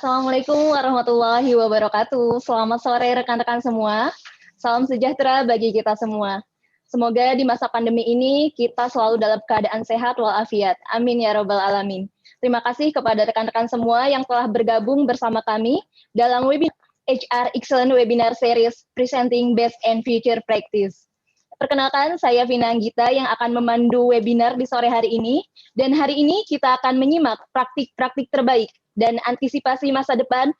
Assalamualaikum warahmatullahi wabarakatuh. Selamat sore rekan-rekan semua. Salam sejahtera bagi kita semua. Semoga di masa pandemi ini kita selalu dalam keadaan sehat walafiat. Amin ya robbal alamin. Terima kasih kepada rekan-rekan semua yang telah bergabung bersama kami dalam webinar HR Excellent Webinar Series Presenting Best and Future Practice. Perkenalkan, saya Vina Anggita yang akan memandu webinar di sore hari ini. Dan hari ini kita akan menyimak praktik-praktik terbaik dan antisipasi masa depan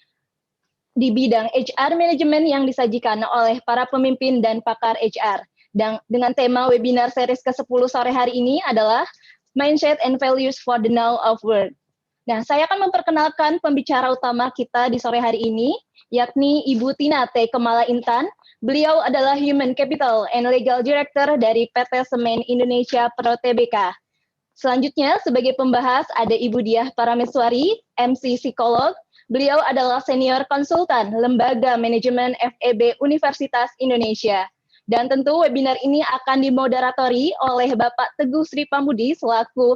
di bidang HR Management yang disajikan oleh para pemimpin dan pakar HR. Dan dengan tema webinar series ke-10 sore hari ini adalah Mindset and Values for the Now of Work. Nah, saya akan memperkenalkan pembicara utama kita di sore hari ini, yakni Ibu Tina T. Kemala Intan. Beliau adalah Human Capital and Legal Director dari PT Semen Indonesia Pro Tbk. Selanjutnya, sebagai pembahas ada Ibu Diah Parameswari, MC Psikolog. Beliau adalah Senior Konsultan Lembaga Manajemen FEB Universitas Indonesia. Dan tentu webinar ini akan dimoderatori oleh Bapak Teguh Sri Pambudi selaku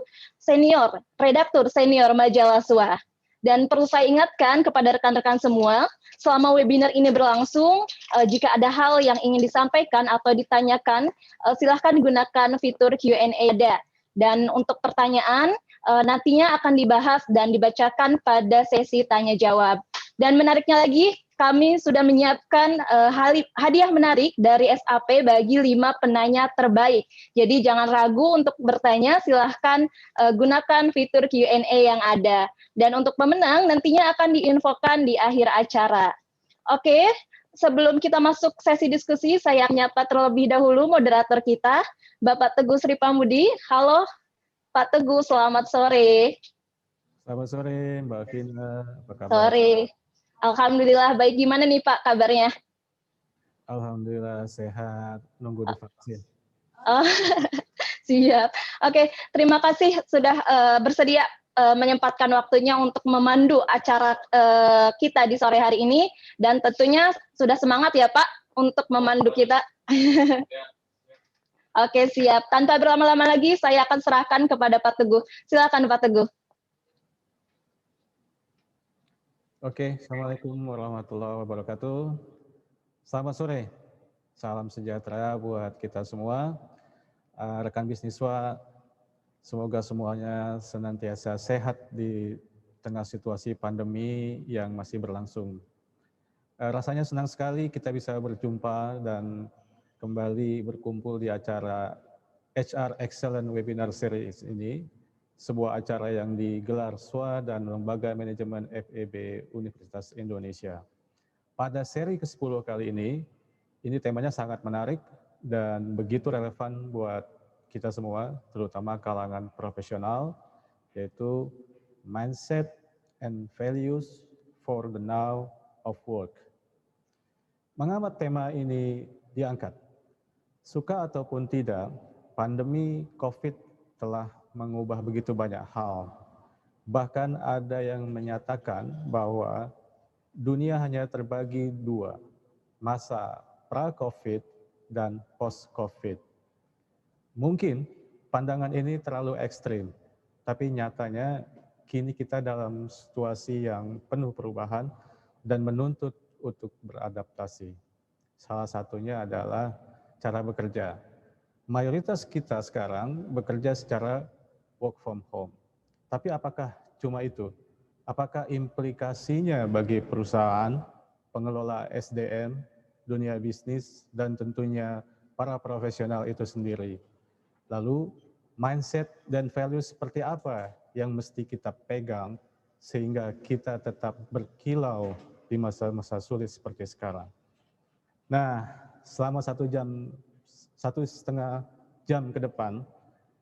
Redaktur Senior Majalah SWA. Dan perlu saya ingatkan kepada rekan-rekan semua, selama webinar ini berlangsung, jika ada hal yang ingin disampaikan atau ditanyakan, silahkan gunakan fitur Q&A ada. Dan untuk pertanyaan, nantinya akan dibahas dan dibacakan pada sesi tanya-jawab. Dan menariknya lagi, kami sudah menyiapkan hadiah menarik dari SAP bagi 5 penanya terbaik. Jadi jangan ragu untuk bertanya, silahkan gunakan fitur Q&A yang ada. Dan untuk pemenang nantinya akan diinfokan di akhir acara. Oke, sebelum kita masuk sesi diskusi, saya menyapa terlebih dahulu moderator kita, Bapak Teguh Sri Pambudi. Halo Pak Teguh, selamat sore. Selamat sore Mbak Vina, apa kabar? Sore. Alhamdulillah baik. Gimana nih Pak kabarnya? Alhamdulillah sehat, nunggu divaksin. Oh, siap. Oke, terima kasih sudah bersedia menyempatkan waktunya untuk memandu acara kita di sore hari ini. Dan tentunya sudah semangat ya Pak untuk memandu kita. Oke, siap. Tanpa berlama-lama lagi, saya akan serahkan kepada Pak Teguh. Silakan Pak Teguh. Oke, Assalamualaikum warahmatullahi wabarakatuh. Selamat sore, salam sejahtera buat kita semua. Rekan bisniswa, semoga semuanya senantiasa sehat di tengah situasi pandemi yang masih berlangsung. Rasanya senang sekali kita bisa berjumpa dan kembali berkumpul di acara HR Excellent Webinar Series ini, sebuah acara yang digelar SWA dan Lembaga Manajemen FEB Universitas Indonesia. Pada seri ke-10 kali ini temanya sangat menarik dan begitu relevan buat kita semua, terutama kalangan profesional, yaitu Mindset and Values for the Now of Work. Mengapa tema ini diangkat? Suka ataupun tidak, pandemi COVID telah mengubah begitu banyak hal. Bahkan ada yang menyatakan bahwa dunia hanya terbagi 2, masa pra-COVID dan post-COVID. Mungkin pandangan ini terlalu ekstrim, tapi nyatanya kini kita dalam situasi yang penuh perubahan dan menuntut untuk beradaptasi. Salah satunya adalah cara bekerja. Mayoritas kita sekarang bekerja secara work from home. Tapi apakah cuma itu? Apakah implikasinya bagi perusahaan, pengelola SDM, dunia bisnis, dan tentunya para profesional itu sendiri? Lalu mindset dan value seperti apa yang mesti kita pegang sehingga kita tetap berkilau di masa-masa sulit seperti sekarang? Nah, selama 1,5 jam ke depan,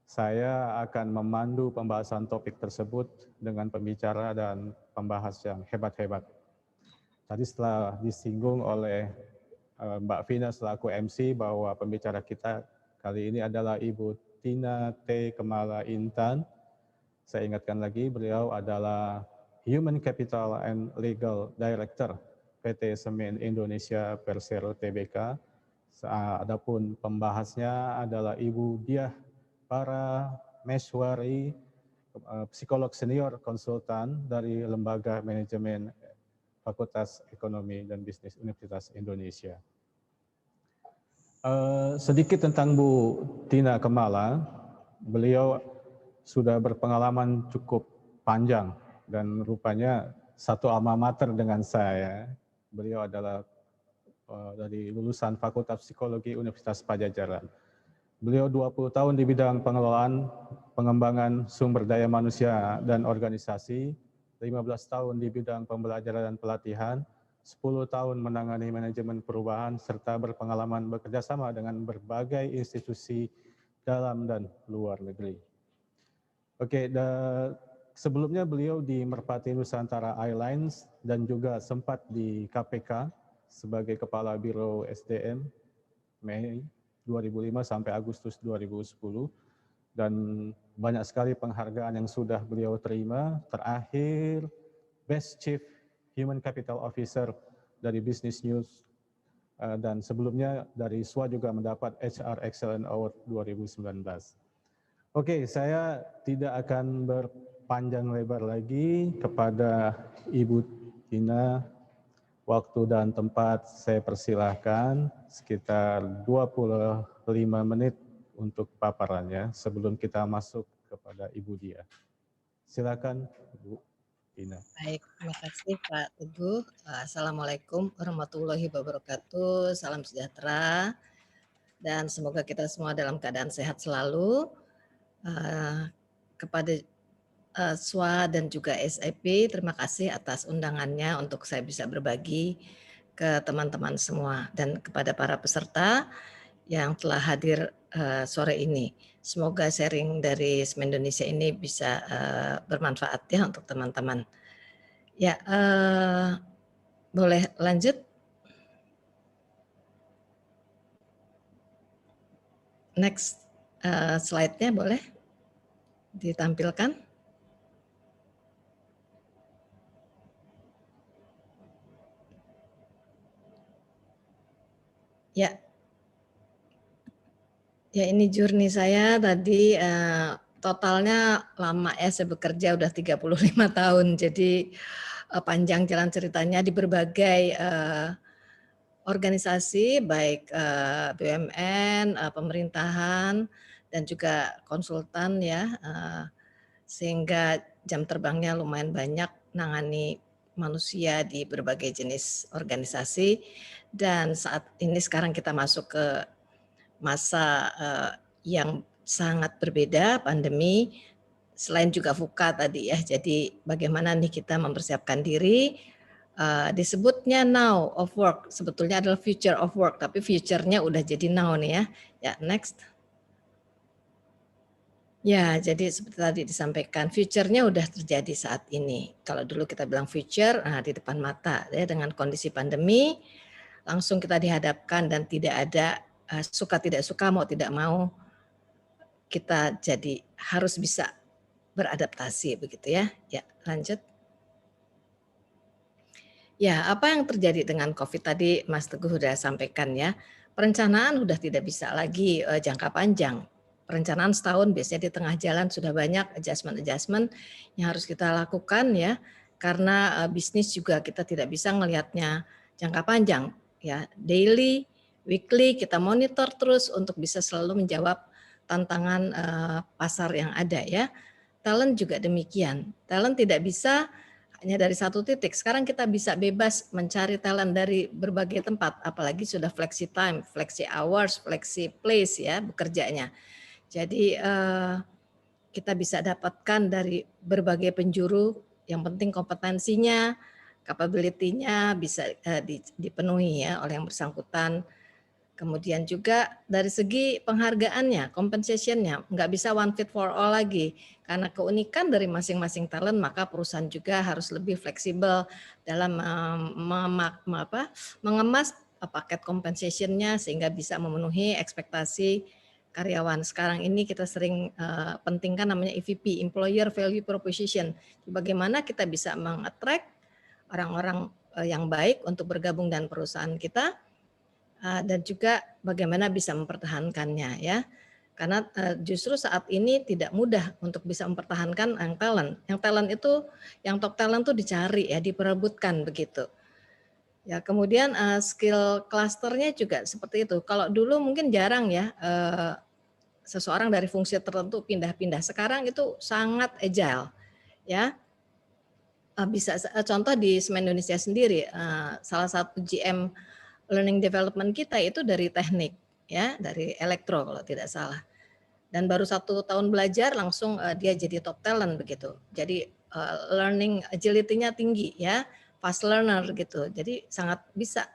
saya akan memandu pembahasan topik tersebut dengan pembicara dan pembahas yang hebat-hebat. Tadi setelah disinggung oleh Mbak Vina selaku MC bahwa pembicara kita kali ini adalah Ibu Tina T. Kemala Intan. Saya ingatkan lagi, beliau adalah Human Capital and Legal Director PT Semen Indonesia Persero Tbk. Adapun pembahasnya adalah Ibu Diah Parameswari, psikolog senior konsultan dari Lembaga Manajemen Fakultas Ekonomi dan Bisnis Universitas Indonesia. Sedikit tentang Bu Tina Kemala, beliau sudah berpengalaman cukup panjang dan rupanya satu alma mater dengan saya. Beliau adalah dari lulusan Fakultas Psikologi Universitas Padjadjaran. Beliau 20 tahun di bidang pengelolaan, pengembangan sumber daya manusia dan organisasi, 15 tahun di bidang pembelajaran dan pelatihan, 10 tahun menangani manajemen perubahan, serta berpengalaman bekerja sama dengan berbagai institusi dalam dan luar negeri. Oke, sebelumnya beliau di Merpati Nusantara Airlines dan juga sempat di KPK sebagai Kepala Biro SDM Mei 2005 sampai Agustus 2010. Dan banyak sekali penghargaan yang sudah beliau terima. Terakhir, Best Chief Human Capital Officer dari Business News, dan sebelumnya dari SWA juga mendapat HR Excellence Award 2019. Oke, saya tidak akan berpanjang lebar lagi. Kepada Ibu Tina, waktu dan tempat saya persilahkan sekitar 25 menit untuk paparannya sebelum kita masuk kepada Ibu Dia. Silakan Bu Tina. Baik, terima kasih Pak Teguh. Assalamualaikum warahmatullahi wabarakatuh. Salam sejahtera dan semoga kita semua dalam keadaan sehat selalu. Kepada SWA dan juga SIP, terima kasih atas undangannya untuk saya bisa berbagi ke teman-teman semua dan kepada para peserta yang telah hadir sore ini. Semoga sharing dari SME Indonesia ini bisa bermanfaat ya untuk teman-teman. Ya, boleh lanjut. Next slide-nya boleh ditampilkan. Ya, ini journey saya tadi totalnya lama ya, saya bekerja udah 35 tahun, jadi panjang jalan ceritanya di berbagai organisasi, baik BUMN, pemerintahan, dan juga konsultan ya, sehingga jam terbangnya lumayan banyak nangani manusia di berbagai jenis organisasi. Dan saat ini sekarang kita masuk ke masa yang sangat berbeda, pandemi, selain juga VUCA tadi ya. Jadi bagaimana nih kita mempersiapkan diri, disebutnya now of work, sebetulnya adalah future of work, tapi future-nya udah jadi now nih ya. Ya, next. Ya, jadi seperti tadi disampaikan, future-nya udah terjadi saat ini. Kalau dulu kita bilang future, di depan mata ya, dengan kondisi pandemi, langsung kita dihadapkan dan tidak ada suka tidak suka, mau tidak mau, kita jadi harus bisa beradaptasi begitu ya. Ya, lanjut. Ya, apa yang terjadi dengan COVID tadi Mas Teguh sudah sampaikan ya. Perencanaan sudah tidak bisa lagi jangka panjang. Perencanaan setahun biasanya di tengah jalan sudah banyak adjustment yang harus kita lakukan ya. Karena bisnis juga kita tidak bisa ngelihatnya jangka panjang ya. Daily, weekly kita monitor terus untuk bisa selalu menjawab tantangan pasar yang ada ya. Talent juga demikian. Talent tidak bisa hanya dari satu titik. Sekarang kita bisa bebas mencari talent dari berbagai tempat, apalagi sudah flexi time, flexi hours, flexi place ya bekerjanya. Jadi kita bisa dapatkan dari berbagai penjuru, yang penting kompetensinya, capability-nya bisa dipenuhi ya oleh yang bersangkutan. Kemudian juga dari segi penghargaannya, compensation-nya, nggak bisa one fit for all lagi. Karena keunikan dari masing-masing talent, maka perusahaan juga harus lebih fleksibel dalam mengemas paket compensation-nya sehingga bisa memenuhi ekspektasi karyawan. Sekarang ini kita sering pentingkan namanya EVP, Employer Value Proposition. Bagaimana kita bisa meng-attract orang-orang yang baik untuk bergabung dengan perusahaan kita, dan juga bagaimana bisa mempertahankannya ya. Karena justru saat ini tidak mudah untuk bisa mempertahankan yang talent. Yang talent itu, yang top talent tuh dicari ya, diperebutkan begitu. Ya, kemudian skill clusternya juga seperti itu. Kalau dulu mungkin jarang ya seseorang dari fungsi tertentu pindah-pindah. Sekarang itu sangat agile ya. Bisa contoh di Semen Indonesia sendiri, salah satu GM learning development kita itu dari teknik ya, dari elektro kalau tidak salah. Dan baru 1 tahun belajar langsung dia jadi top talent begitu. Jadi learning agility-nya tinggi ya, fast learner gitu. Jadi sangat bisa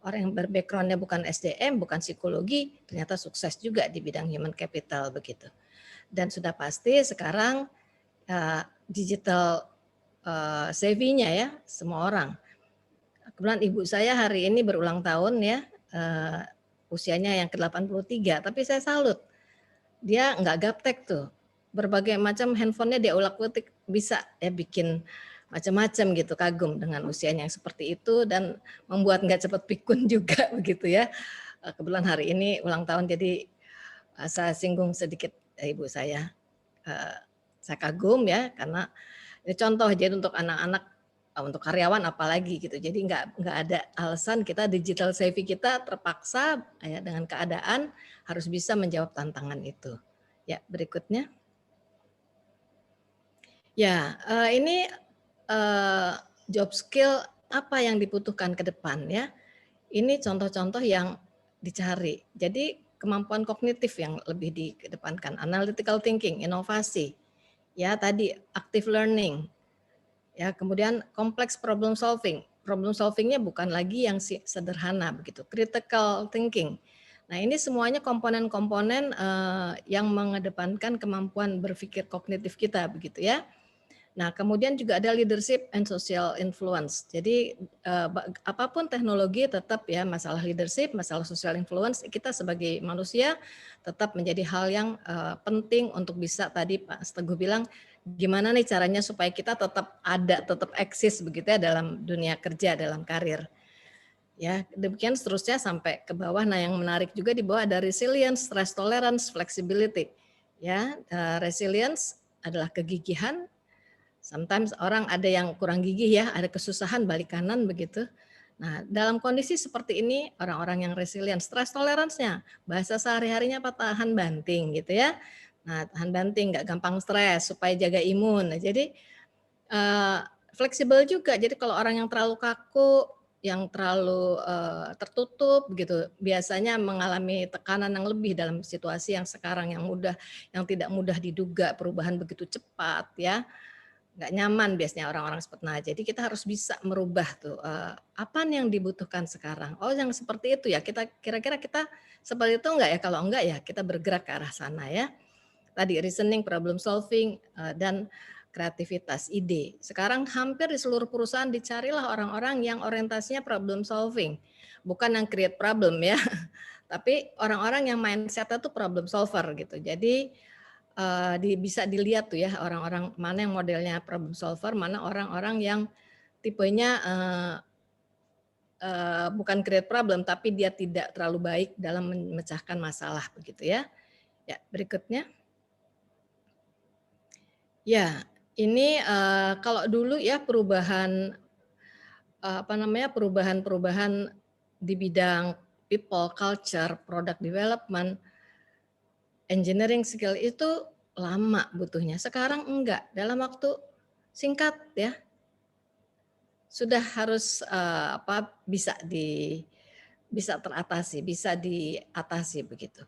orang yang berbackground-nya bukan SDM, bukan psikologi, ternyata sukses juga di bidang human capital begitu. Dan sudah pasti sekarang digital savvy-nya ya semua orang. Kebetulan ibu saya hari ini berulang tahun ya, usianya yang ke-83, tapi saya salut. Dia nggak gaptek tuh, berbagai macam handphonenya dia ulak-ulik bisa ya bikin macam-macam gitu, kagum dengan usianya yang seperti itu dan membuat nggak cepat pikun juga begitu ya. Kebetulan hari ini ulang tahun jadi saya singgung sedikit ibu saya. Saya kagum ya karena ini contoh jadi untuk anak-anak, untuk karyawan apalagi gitu. Jadi nggak ada alasan kita digital savvy kita terpaksa ya dengan keadaan harus bisa menjawab tantangan itu. Ya, berikutnya. Ya, ini job skill apa yang dibutuhkan ke depan ya. Ini contoh-contoh yang dicari. Jadi kemampuan kognitif yang lebih dikedepankan, analytical thinking, inovasi. Ya, tadi active learning. Ya, kemudian complex problem solving. Problem solvingnya bukan lagi yang sederhana begitu. Critical thinking. Nah, ini semuanya komponen-komponen yang mengedepankan kemampuan berpikir kognitif kita begitu ya. Nah, kemudian juga ada leadership and social influence. Jadi apapun teknologi tetap ya masalah leadership, masalah social influence kita sebagai manusia tetap menjadi hal yang penting untuk bisa tadi Pak Teguh bilang gimana nih caranya supaya kita tetap ada, tetap eksis begitu ya dalam dunia kerja, dalam karir. Ya, demikian seterusnya sampai ke bawah. Nah, yang menarik juga di bawah ada resilience, stress tolerance, flexibility. Ya, resilience adalah kegigihan. Sometimes orang ada yang kurang gigih ya, ada kesusahan balik kanan begitu. Nah, dalam kondisi seperti ini orang-orang yang resilient, stress tolerance-nya, bahasa sehari-harinya apa tahan banting gitu ya. Nah, tahan banting, nggak gampang stres supaya jaga imun. Nah, jadi fleksibel juga. Jadi kalau orang yang terlalu kaku, yang terlalu tertutup gitu, biasanya mengalami tekanan yang lebih dalam situasi yang sekarang yang mudah, yang tidak mudah diduga, perubahan begitu cepat ya. Nggak nyaman biasanya orang-orang seperti nah jadi kita harus bisa merubah tuh apa yang dibutuhkan sekarang. Oh yang seperti itu ya kita kira-kira kita seperti itu enggak ya, kalau enggak ya kita bergerak ke arah sana ya. Tadi reasoning, problem solving dan kreativitas ide. Sekarang hampir di seluruh perusahaan dicarilah orang-orang yang orientasinya problem solving, bukan yang create problem ya. Tapi orang-orang yang mindsetnya tuh problem solver gitu. Jadi bisa dilihat tuh ya orang-orang mana yang modelnya problem solver, mana orang-orang yang tipenya bukan create problem tapi dia tidak terlalu baik dalam memecahkan masalah begitu ya. Ya, berikutnya. Ya, ini kalau dulu ya perubahan perubahan-perubahan di bidang people, culture, product development, engineering skill itu lama butuhnya. Sekarang enggak, dalam waktu singkat ya. Sudah harus bisa teratasi, bisa diatasi begitu.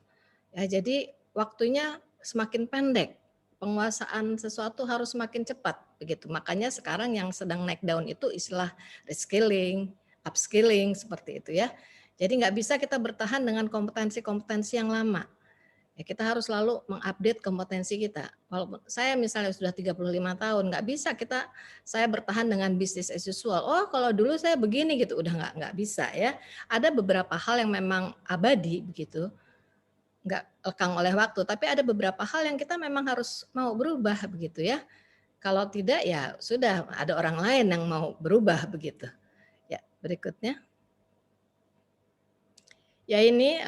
Ya, jadi waktunya semakin pendek. Penguasaan sesuatu harus semakin cepat begitu. Makanya sekarang yang sedang naik daun itu istilah reskilling, upskilling seperti itu ya. Jadi nggak bisa kita bertahan dengan kompetensi-kompetensi yang lama. Ya, kita harus selalu mengupdate kompetensi kita. Walaupun saya misalnya sudah 35 tahun, nggak bisa saya bertahan dengan bisnis as usual. Oh, kalau dulu saya begini gitu, udah nggak bisa ya. Ada beberapa hal yang memang abadi begitu, nggak lekang oleh waktu. Tapi ada beberapa hal yang kita memang harus mau berubah begitu ya. Kalau tidak ya sudah ada orang lain yang mau berubah begitu. Ya, berikutnya. Ya ini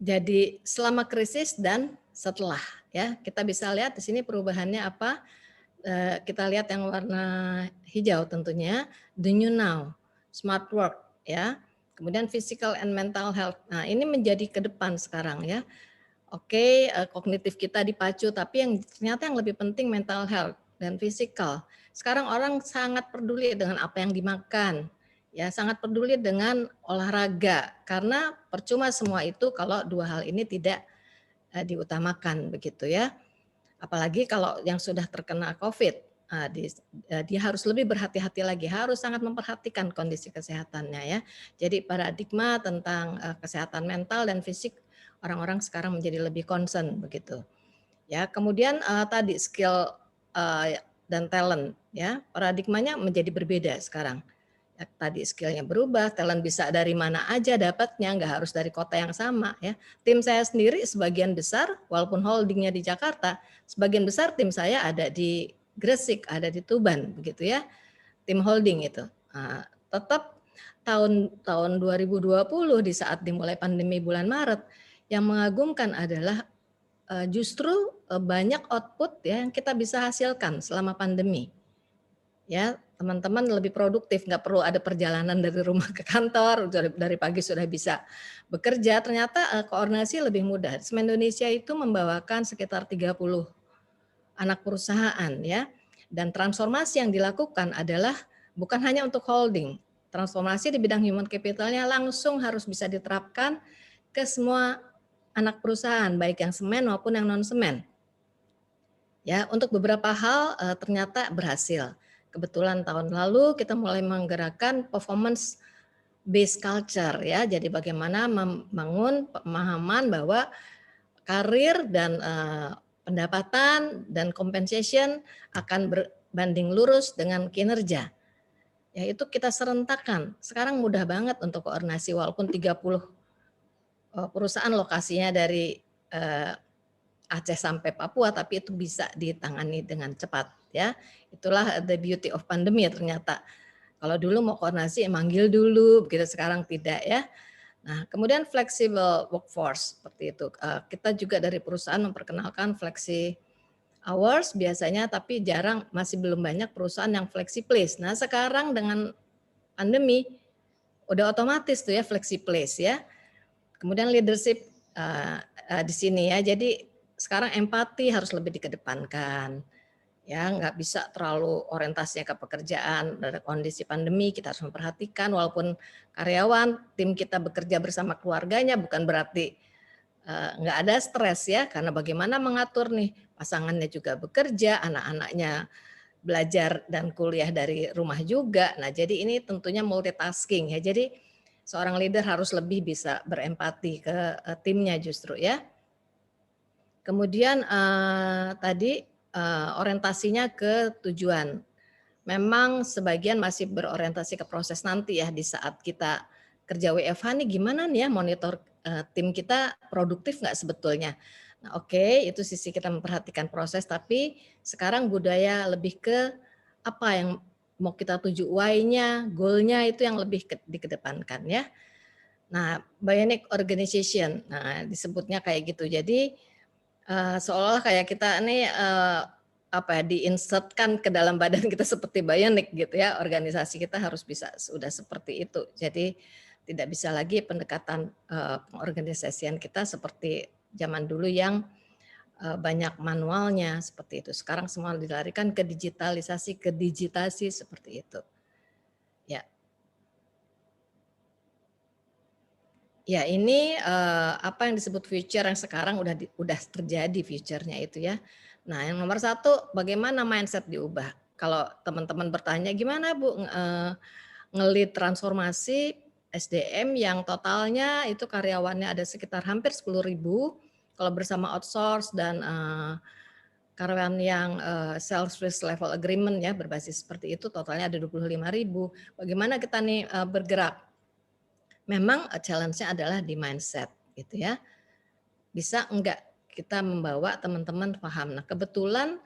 Jadi selama krisis dan setelah, ya kita bisa lihat di sini perubahannya apa. Kita lihat yang warna hijau tentunya the new now, smart work, ya. Kemudian physical and mental health. Nah ini menjadi ke depan sekarang ya. Oke, kognitif kita dipacu, tapi yang ternyata yang lebih penting mental health dan physical. Sekarang orang sangat peduli dengan apa yang dimakan, ya sangat peduli dengan olahraga karena percuma semua itu kalau dua hal ini tidak diutamakan begitu ya. Apalagi kalau yang sudah terkena COVID, dia harus lebih berhati-hati lagi, harus sangat memperhatikan kondisi kesehatannya ya. Jadi paradigma tentang kesehatan mental dan fisik orang-orang sekarang menjadi lebih concern begitu. Ya, kemudian tadi skill dan talent ya, paradigmanya menjadi berbeda sekarang. Ya, tadi skillnya berubah, talent bisa dari mana aja dapatnya, nggak harus dari kota yang sama ya. Tim saya sendiri sebagian besar, walaupun holdingnya di Jakarta, sebagian besar tim saya ada di Gresik, ada di Tuban, begitu ya. Tim holding itu. Nah, tetap tahun 2020 di saat dimulai pandemi bulan Maret, yang mengagumkan adalah justru banyak output ya yang kita bisa hasilkan selama pandemi. Ya, teman-teman lebih produktif, nggak perlu ada perjalanan dari rumah ke kantor, dari pagi sudah bisa bekerja. Ternyata koordinasi lebih mudah. Semen Indonesia itu membawakan sekitar 30 anak perusahaan ya. Dan transformasi yang dilakukan adalah bukan hanya untuk holding. Transformasi di bidang human capitalnya langsung harus bisa diterapkan ke semua anak perusahaan, baik yang semen maupun yang non semen. Ya, untuk beberapa hal ternyata berhasil. Kebetulan tahun lalu kita mulai menggerakkan performance based culture ya. Jadi bagaimana membangun pemahaman bahwa karir dan pendapatan dan compensation akan berbanding lurus dengan kinerja. Ya itu kita serentakkan. Sekarang mudah banget untuk koordinasi walaupun 30 perusahaan lokasinya dari Aceh sampai Papua, tapi itu bisa ditangani dengan cepat ya. Itulah the beauty of pandemi ternyata. Kalau dulu mau koordinasi manggil dulu, begitu sekarang tidak ya. Nah, kemudian flexible workforce seperti itu. Kita juga dari perusahaan memperkenalkan flexi hours biasanya, tapi jarang, masih belum banyak perusahaan yang flexi place. Nah, sekarang dengan pandemi udah otomatis tuh ya flexi place ya. Kemudian leadership di sini ya. Jadi sekarang empati harus lebih dikedepankan. Ya, nggak bisa terlalu orientasinya ke pekerjaan. Dari kondisi pandemi kita harus memperhatikan walaupun karyawan, tim kita bekerja bersama keluarganya bukan berarti nggak ada stres ya, karena bagaimana mengatur nih pasangannya juga bekerja, anak-anaknya belajar dan kuliah dari rumah juga. Nah, jadi ini tentunya multitasking ya. Jadi seorang leader harus lebih bisa berempati ke timnya justru ya. Kemudian tadi orientasinya ke tujuan. Memang sebagian masih berorientasi ke proses nanti ya di saat kita kerja WFH nih gimana nih ya monitor tim kita produktif nggak sebetulnya. Nah, oke, itu sisi kita memperhatikan proses, tapi sekarang budaya lebih ke apa yang mau kita tuju, why-nya, goal-nya itu yang lebih dikedepankan ya. Nah, bionic organization, nah disebutnya kayak gitu. Jadi seolah kayak kita nih diinsertkan ke dalam badan kita seperti bionic gitu ya. Organisasi kita harus bisa sudah seperti itu. Jadi tidak bisa lagi pendekatan pengorganisasian kita seperti zaman dulu yang banyak manualnya seperti itu. Sekarang semua dilarikan ke digitalisasi, ke digitasi seperti itu. Ya. Ya, ini apa yang disebut future yang sekarang udah terjadi future-nya itu ya. Nah, yang nomor satu, bagaimana mindset diubah? Kalau teman-teman bertanya, gimana Bu ngelit transformasi SDM yang totalnya itu karyawannya ada sekitar hampir 10.000, kalau bersama outsource dan karyawan yang sales level agreement ya berbasis seperti itu totalnya ada 25.000. Bagaimana kita nih bergerak? Memang challenge-nya adalah di mindset gitu ya. Bisa enggak kita membawa teman-teman paham. Nah, kebetulan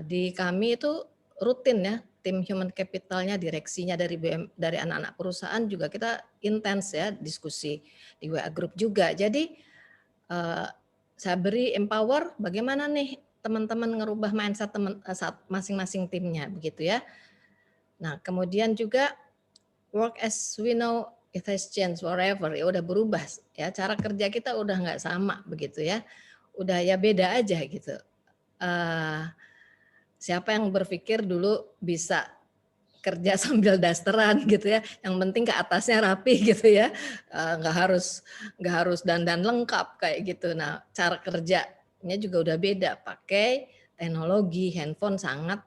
di kami itu rutin ya, tim human capitalnya, direksinya dari anak-anak perusahaan juga kita intens ya diskusi di WA group juga. Jadi saya beri empower bagaimana nih teman-teman ngerubah mindset masing-masing timnya begitu ya. Nah, kemudian juga work as we know it has changed forever, ya udah berubah ya, cara kerja kita udah nggak sama begitu ya, udah ya beda aja gitu. Siapa yang berpikir dulu bisa kerja sambil dasteran gitu ya, yang penting ke atasnya rapi gitu ya, nggak harus dandan lengkap kayak gitu. Nah, cara kerjanya juga udah beda, pakai teknologi handphone sangat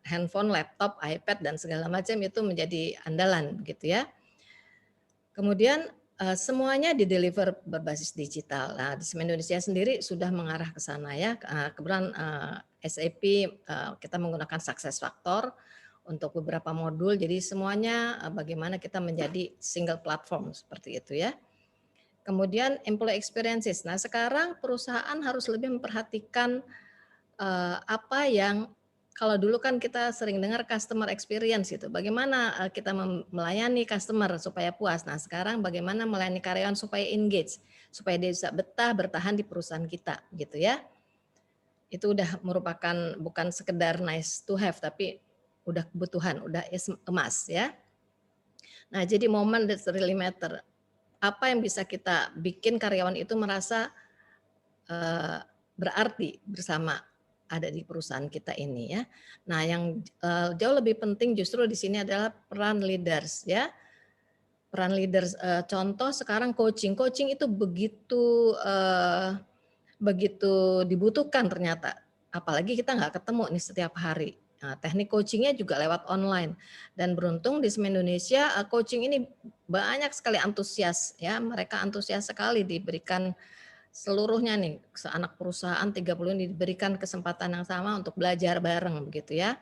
handphone, laptop, iPad dan segala macam itu menjadi andalan gitu ya. Kemudian semuanya di-deliver berbasis digital. Nah, di Semen Indonesia sendiri sudah mengarah ke sana ya. Kebetulan SAP kita menggunakan SuccessFactors untuk beberapa modul. Jadi semuanya bagaimana kita menjadi single platform seperti itu ya. Kemudian employee experiences. Nah, sekarang perusahaan harus lebih memperhatikan apa yang kalau dulu kan kita sering dengar customer experience gitu. Bagaimana kita melayani customer supaya puas. Nah, sekarang bagaimana melayani karyawan supaya engage, supaya dia bisa betah bertahan di perusahaan kita gitu ya. Itu udah merupakan bukan sekedar nice to have tapi udah kebutuhan, udah emas ya. Nah, jadi moment that really matter. Apa yang bisa kita bikin karyawan itu merasa berarti bersama ada di perusahaan kita ini ya. Nah, yang jauh lebih penting justru di sini adalah peran leaders ya. Peran leaders contoh sekarang coaching itu begitu dibutuhkan ternyata. Apalagi kita nggak ketemu nih setiap hari. Nah, teknik coachingnya juga lewat online dan beruntung di Semen Indonesia coaching ini banyak sekali antusias ya. Mereka antusias sekali diberikan seluruhnya nih, seanak perusahaan 30 ini diberikan kesempatan yang sama untuk belajar bareng begitu ya.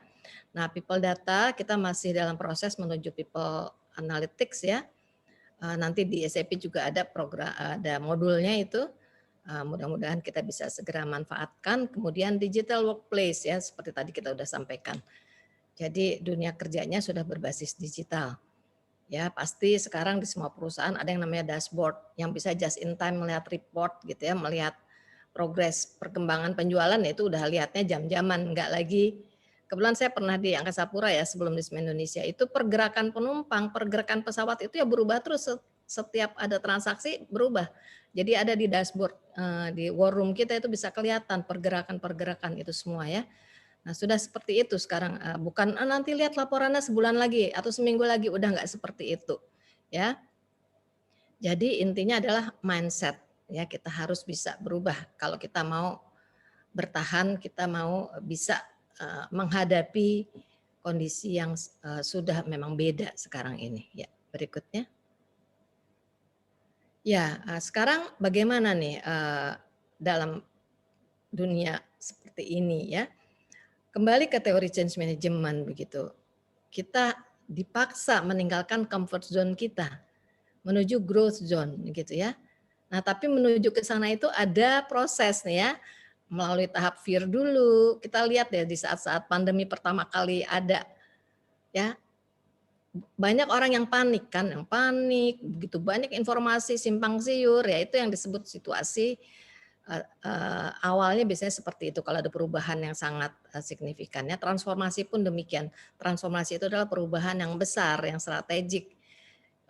Nah, people data kita masih dalam proses menuju people analytics ya. Nanti di SAP juga ada program, ada modulnya itu. Mudah-mudahan kita bisa segera manfaatkan. Kemudian digital workplace ya, seperti tadi kita sudah sampaikan. Jadi dunia kerjanya sudah berbasis digital. Ya, pasti sekarang di semua perusahaan ada yang namanya dashboard yang bisa just in time melihat report gitu ya, melihat progres perkembangan penjualan ya itu udah lihatnya jam-jaman, enggak lagi. Kebetulan saya pernah di Angkasa Pura ya sebelum di Semen Indonesia, itu pergerakan penumpang, pergerakan pesawat itu ya berubah terus setiap ada transaksi berubah. Jadi ada di dashboard di war room kita itu bisa kelihatan pergerakan-pergerakan itu semua ya. Nah, sudah seperti itu sekarang, bukan nanti lihat laporannya sebulan lagi atau seminggu lagi, udah nggak seperti itu, ya. Jadi intinya adalah mindset, ya kita harus bisa berubah kalau kita mau bertahan, kita mau bisa menghadapi kondisi yang sudah memang beda sekarang ini. Ya, berikutnya. Ya, sekarang bagaimana nih dalam dunia seperti ini ya? Kembali ke teori change management begitu. Kita dipaksa meninggalkan comfort zone kita menuju growth zone gitu ya. Nah, tapi menuju ke sana itu ada proses nih ya. Melalui tahap fear dulu. Kita lihat ya di saat-saat pandemi pertama kali ada ya. Banyak orang yang panik kan, yang panik, begitu banyak informasi simpang siur ya itu yang disebut situasi awalnya biasanya seperti itu kalau ada perubahan yang sangat signifikan ya. Transformasi pun demikian. Transformasi itu adalah perubahan yang besar, yang strategik,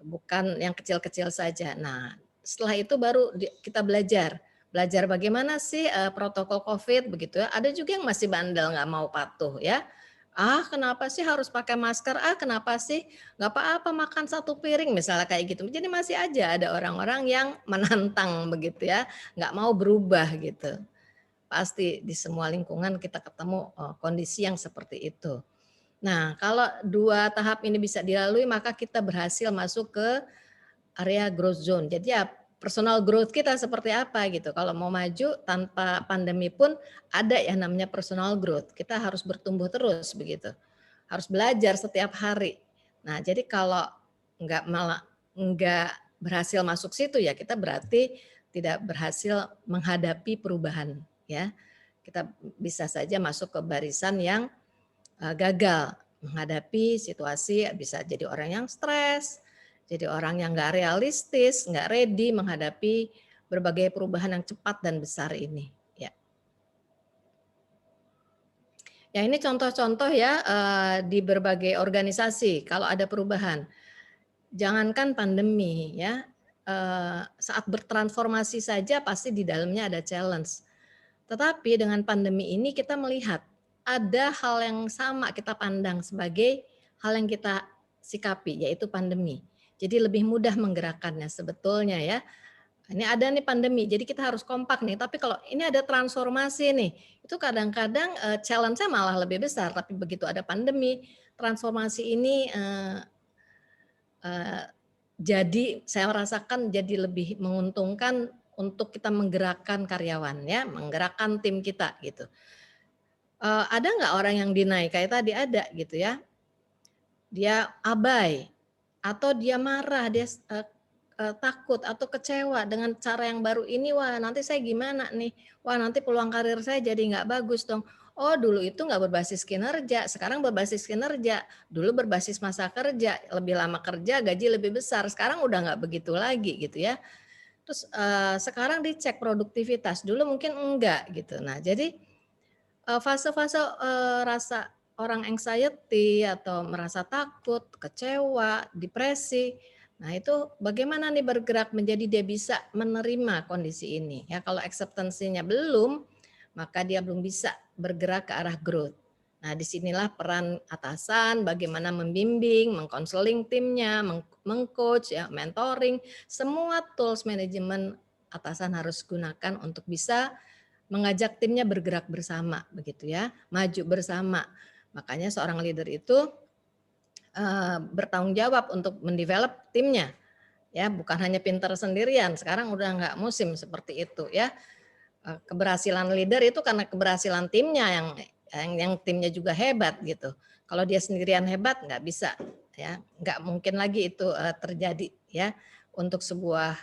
bukan yang kecil-kecil saja. Nah, setelah itu baru kita belajar bagaimana sih protokol COVID begitu ya. Ada juga yang masih bandel nggak mau patuh ya. Kenapa sih harus pakai masker? Kenapa sih nggak apa-apa makan satu piring misalnya kayak gitu. Jadi masih aja ada orang-orang yang menantang begitu ya, nggak mau berubah gitu. Pasti di semua lingkungan kita ketemu kondisi yang seperti itu. Nah, kalau dua tahap ini bisa dilalui maka kita berhasil masuk ke area growth zone. Jadi ya personal growth kita seperti apa gitu. Kalau mau maju tanpa pandemi pun ada yang namanya personal growth. Kita harus bertumbuh terus begitu. Harus belajar setiap hari. Nah, jadi kalau nggak berhasil masuk situ ya kita berarti tidak berhasil menghadapi perubahan ya. Kita bisa saja masuk ke barisan yang gagal menghadapi situasi, bisa jadi orang yang stres, jadi orang yang nggak realistis, nggak ready menghadapi berbagai perubahan yang cepat dan besar ini. Ya, ya ini contoh-contoh ya di berbagai organisasi kalau ada perubahan. Jangankan pandemi ya, saat bertransformasi saja pasti di dalamnya ada challenge. Tetapi dengan pandemi ini kita melihat ada hal yang sama kita pandang sebagai hal yang kita sikapi, yaitu pandemi. Jadi lebih mudah menggerakkannya sebetulnya ya. Ini ada nih pandemi, jadi kita harus kompak nih. Tapi kalau ini ada transformasi nih, itu kadang-kadang challenge-nya malah lebih besar. Tapi begitu ada pandemi, transformasi ini jadi saya merasakan jadi lebih menguntungkan untuk kita menggerakkan karyawan ya, menggerakkan tim kita gitu. Ada nggak orang yang deny kayak tadi ada gitu ya, dia abai atau dia marah, dia takut atau kecewa dengan cara yang baru ini, wah nanti saya gimana nih, wah nanti peluang karir saya jadi nggak bagus dong. Oh dulu itu nggak berbasis kinerja, sekarang berbasis kinerja. Dulu berbasis masa kerja, lebih lama kerja, gaji lebih besar. Sekarang udah nggak begitu lagi gitu ya. Terus sekarang dicek produktivitas, dulu mungkin enggak gitu. Nah jadi fase-fase rasa orang anxiety atau merasa takut, kecewa, depresi. Nah itu bagaimana nih bergerak menjadi dia bisa menerima kondisi ini. Ya kalau acceptance-nya belum, maka dia belum bisa bergerak ke arah growth. Nah disinilah peran atasan, bagaimana membimbing, mengkonseling timnya, mengcoach, ya, mentoring, semua tools manajemen atasan harus gunakan untuk bisa mengajak timnya bergerak bersama, begitu ya, maju bersama. Makanya seorang leader itu bertanggung jawab untuk mendevelop timnya, ya bukan hanya pintar sendirian. Sekarang udah nggak musim seperti itu ya. Keberhasilan leader itu karena keberhasilan timnya yang timnya juga hebat gitu. Kalau dia sendirian hebat nggak bisa ya, nggak mungkin lagi itu terjadi ya. Untuk sebuah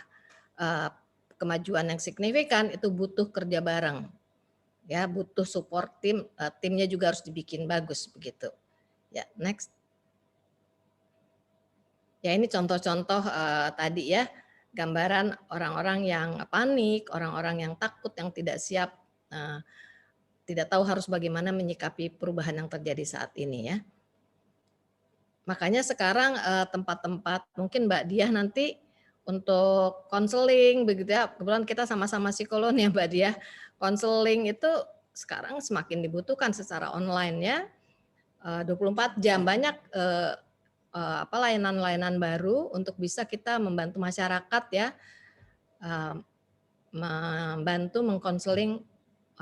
kemajuan yang signifikan itu butuh kerja bareng ya, butuh support tim, timnya juga harus dibikin bagus begitu ya. Next ya, ini contoh-contoh tadi ya, gambaran orang-orang yang panik, orang-orang yang takut, yang tidak siap, tidak tahu harus bagaimana menyikapi perubahan yang terjadi saat ini ya. Makanya sekarang tempat-tempat mungkin Mbak Diah nanti untuk konseling begitu ya, kebetulan kita sama-sama psikolog ya Mbak Diah, konseling itu sekarang semakin dibutuhkan secara online ya, 24 jam. Banyak layanan-layanan baru untuk bisa kita membantu masyarakat ya, membantu mengkonseling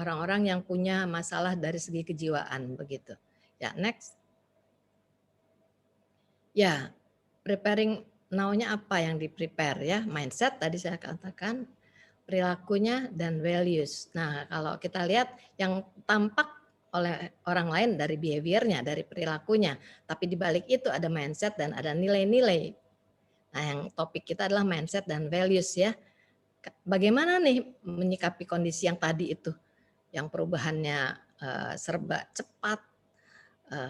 orang-orang yang punya masalah dari segi kejiwaan begitu. Ya, next. Ya, preparing now-nya apa yang di-prepare ya? Mindset tadi saya katakan, perilakunya dan values. Nah, kalau kita lihat yang tampak oleh orang lain dari behavior-nya, dari perilakunya, tapi di balik itu ada mindset dan ada nilai-nilai. Nah, yang topik kita adalah mindset dan values ya. Bagaimana nih menyikapi kondisi yang tadi itu, yang perubahannya serba cepat,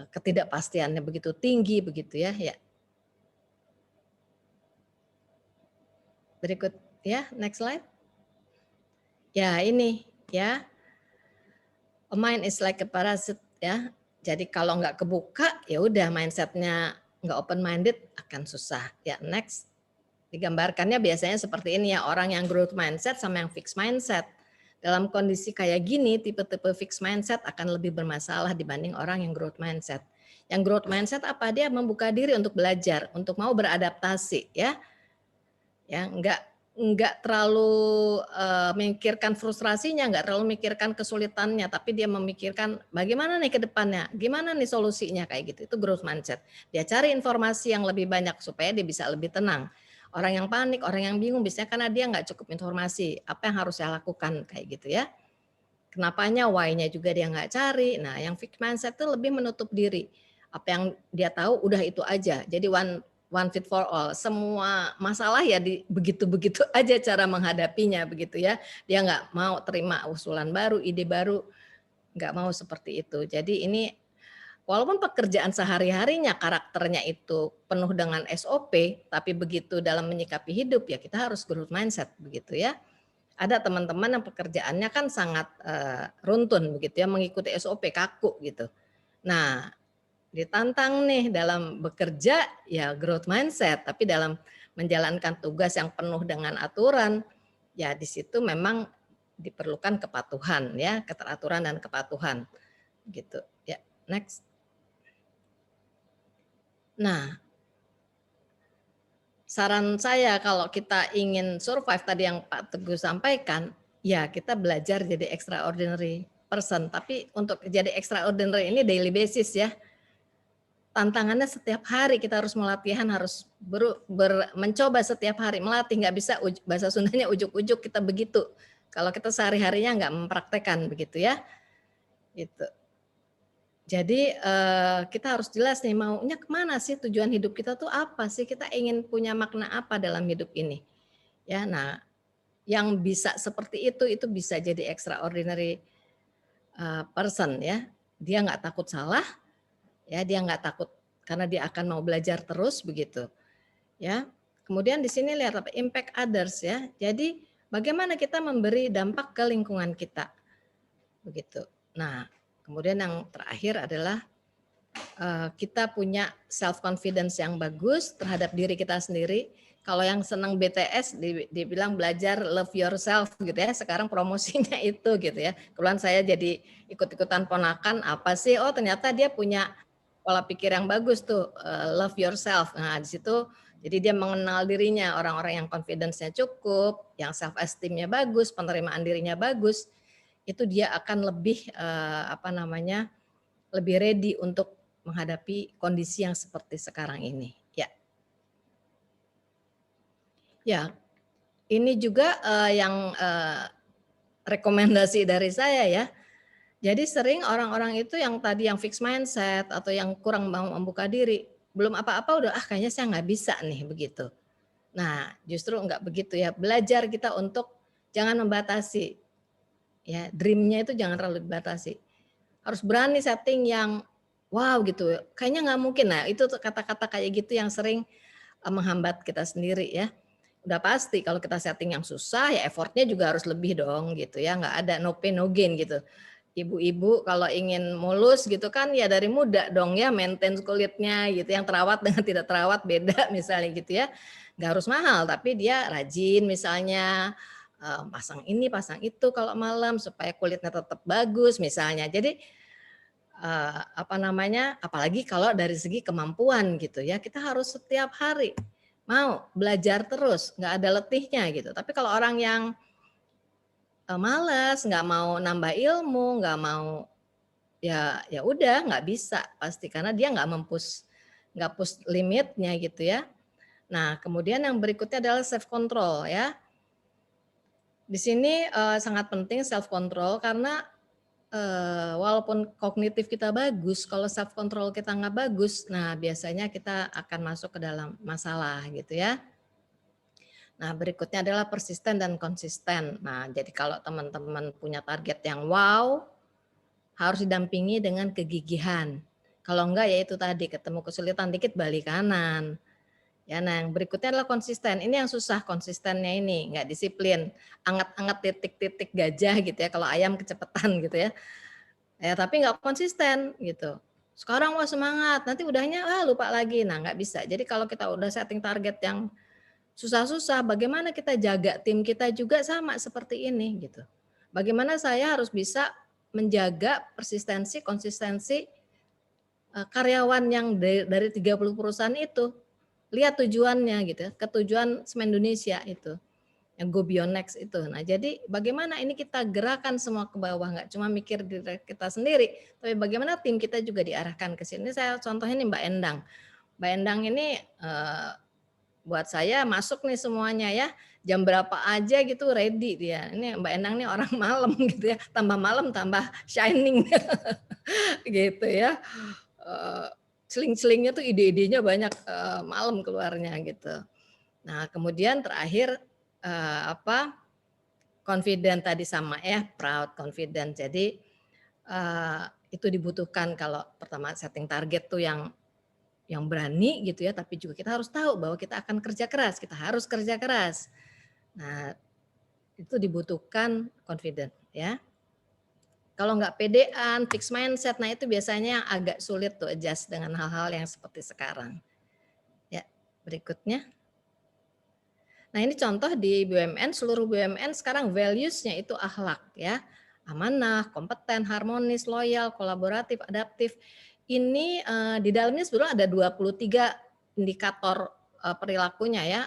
ketidakpastiannya begitu tinggi begitu ya. Ya. Berikut ya, next slide. Ya, ini ya. A mind is like a parasite ya. Jadi kalau nggak kebuka ya udah mindsetnya nggak open minded akan susah. Ya, next. Digambarkannya biasanya seperti ini ya, orang yang growth mindset sama yang fixed mindset. Dalam kondisi kayak gini, tipe-tipe fixed mindset akan lebih bermasalah dibanding orang yang growth mindset. Yang growth mindset apa? Dia membuka diri untuk belajar, untuk mau beradaptasi ya. Ya, enggak terlalu memikirkan frustrasinya, enggak terlalu memikirkan kesulitannya, tapi dia memikirkan bagaimana nih ke depannya, gimana nih solusinya kayak gitu. Itu growth mindset. Dia cari informasi yang lebih banyak supaya dia bisa lebih tenang. Orang yang panik, orang yang bingung biasanya karena dia enggak cukup informasi. Apa yang harus saya lakukan kayak gitu ya. Kenapanya, why-nya juga dia enggak cari. Nah, yang fixed mindset itu lebih menutup diri. Apa yang dia tahu udah itu aja. Jadi one fit for all, semua masalah ya begitu-begitu aja cara menghadapinya begitu ya. Dia nggak mau terima usulan baru, ide baru, nggak mau seperti itu. Jadi ini walaupun pekerjaan sehari-harinya karakternya itu penuh dengan SOP, tapi begitu dalam menyikapi hidup ya kita harus growth mindset begitu ya. Ada teman-teman yang pekerjaannya kan sangat runtun begitu ya, mengikuti SOP kaku gitu. Nah, ditantang nih dalam bekerja ya growth mindset, tapi dalam menjalankan tugas yang penuh dengan aturan ya di situ memang diperlukan kepatuhan ya, keteraturan dan kepatuhan gitu. Ya, next. Nah, saran saya kalau kita ingin survive tadi yang Pak Teguh sampaikan, ya kita belajar jadi extraordinary person, tapi untuk jadi extraordinary ini daily basis ya. Tantangannya setiap hari kita harus melatihan, harus mencoba setiap hari, melatih, nggak bisa bahasa Sundanya ujuk-ujuk kita begitu. Kalau kita sehari-harinya nggak mempraktekkan begitu ya. Gitu. Jadi kita harus jelas nih maunya kemana sih, tujuan hidup kita tuh apa sih, kita ingin punya makna apa dalam hidup ini. Ya, nah yang bisa seperti itu bisa jadi extraordinary person ya. Dia nggak takut salah, ya dia nggak takut karena dia akan mau belajar terus begitu ya. Kemudian di sini lihat apa, impact others ya, jadi bagaimana kita memberi dampak ke lingkungan kita begitu. Nah kemudian yang terakhir adalah kita punya self confidence yang bagus terhadap diri kita sendiri. Kalau yang senang BTS dibilang belajar love yourself gitu ya. Sekarang promosinya itu gitu ya. Kebetulan saya jadi ikut-ikutan ponakan, apa sih? Oh ternyata dia punya pola pikir yang bagus tuh, love yourself. Nah di situ jadi dia mengenal dirinya, orang-orang yang confidence-nya cukup, yang self esteem-nya bagus, penerimaan dirinya bagus, itu dia akan lebih lebih ready untuk menghadapi kondisi yang seperti sekarang ini. Ya, ini juga yang rekomendasi dari saya ya. Jadi sering orang-orang itu yang tadi yang fixed mindset atau yang kurang mau membuka diri, belum apa-apa udah kayaknya saya nggak bisa nih begitu. Nah justru nggak begitu ya. Belajar kita untuk jangan membatasi. Ya, dream-nya itu jangan terlalu dibatasi. Harus berani setting yang wow gitu, kayaknya nggak mungkin. Nah itu kata-kata kayak gitu yang sering menghambat kita sendiri ya. Udah pasti kalau kita setting yang susah ya effortnya juga harus lebih dong gitu ya, nggak ada no pain no gain gitu. Ibu-ibu kalau ingin mulus gitu kan ya dari muda dong ya, maintain kulitnya gitu, yang terawat dengan tidak terawat beda misalnya gitu ya. Nggak harus mahal tapi dia rajin misalnya pasang ini pasang itu kalau malam supaya kulitnya tetap bagus misalnya. Jadi apalagi kalau dari segi kemampuan gitu ya, kita harus setiap hari mau belajar terus, nggak ada letihnya gitu. Tapi kalau orang yang malas, nggak mau nambah ilmu, nggak mau ya udah nggak bisa pasti karena dia nggak push limitnya gitu ya. Nah kemudian yang berikutnya adalah self control ya. Di sini sangat penting self control karena walaupun kognitif kita bagus, kalau self control kita nggak bagus, nah biasanya kita akan masuk ke dalam masalah gitu ya. Nah berikutnya adalah persisten dan konsisten. Nah jadi kalau teman-teman punya target yang wow, harus didampingi dengan kegigihan. Kalau enggak ya itu tadi, ketemu kesulitan dikit balik kanan. Ya, nah yang berikutnya adalah konsisten. Ini yang susah konsistennya ini, nggak disiplin. Anget-anget titik-titik gajah gitu ya, kalau ayam kecepatan gitu ya. Ya tapi nggak konsisten gitu. Sekarang wah semangat, nanti udahnya lupa lagi. Nah nggak bisa. Jadi kalau kita udah setting target yang susah-susah, bagaimana kita jaga tim kita juga sama seperti ini gitu. Bagaimana saya harus bisa menjaga persistensi, konsistensi karyawan yang dari 30 perusahaan itu. Lihat tujuannya gitu ya, ke tujuan Semen Indonesia itu. Yang Go Beyond Next itu. Nah jadi bagaimana ini kita gerakan semua ke bawah, nggak cuma mikir diri kita sendiri, tapi bagaimana tim kita juga diarahkan ke sini. Saya contohnya nih Mbak Endang. Mbak Endang ini buat saya masuk nih semuanya ya, jam berapa aja gitu ready dia. Ini Mbak Endang nih orang malam gitu ya, tambah malam tambah shining gitu ya. Seling-selingnya tuh ide-idenya banyak malam keluarnya gitu. Nah kemudian terakhir confident tadi sama ya, proud, confident. Jadi itu dibutuhkan kalau pertama setting target tuh yang berani gitu ya, tapi juga kita harus tahu bahwa kita akan kerja keras, kita harus kerja keras. Nah, itu dibutuhkan confident ya. Kalau nggak pedean, fixed mindset, nah itu biasanya agak sulit tuh adjust dengan hal-hal yang seperti sekarang. Ya, berikutnya. Nah ini contoh di BUMN, seluruh BUMN sekarang values-nya itu akhlak ya. Amanah, kompeten, harmonis, loyal, kolaboratif, adaptif. Ini di dalamnya sebetulnya ada 23 indikator perilakunya ya,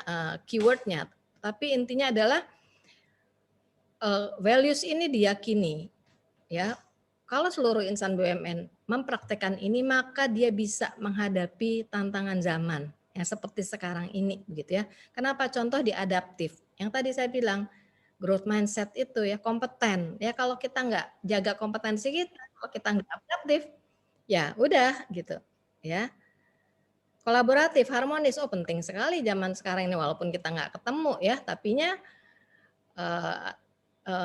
keywordnya. Tapi intinya adalah values ini diyakini ya. Kalau seluruh insan BUMN mempraktekkan ini, maka dia bisa menghadapi tantangan zaman yang seperti sekarang ini, begitu ya. Kenapa? Contoh di adaptif. Yang tadi saya bilang, growth mindset itu ya kompeten. Ya kalau kita nggak jaga kompetensi kita, kalau kita nggak adaptif, ya udah gitu. Ya. Kolaboratif, harmonis, oh penting sekali zaman sekarang ini walaupun kita nggak ketemu ya, tapinya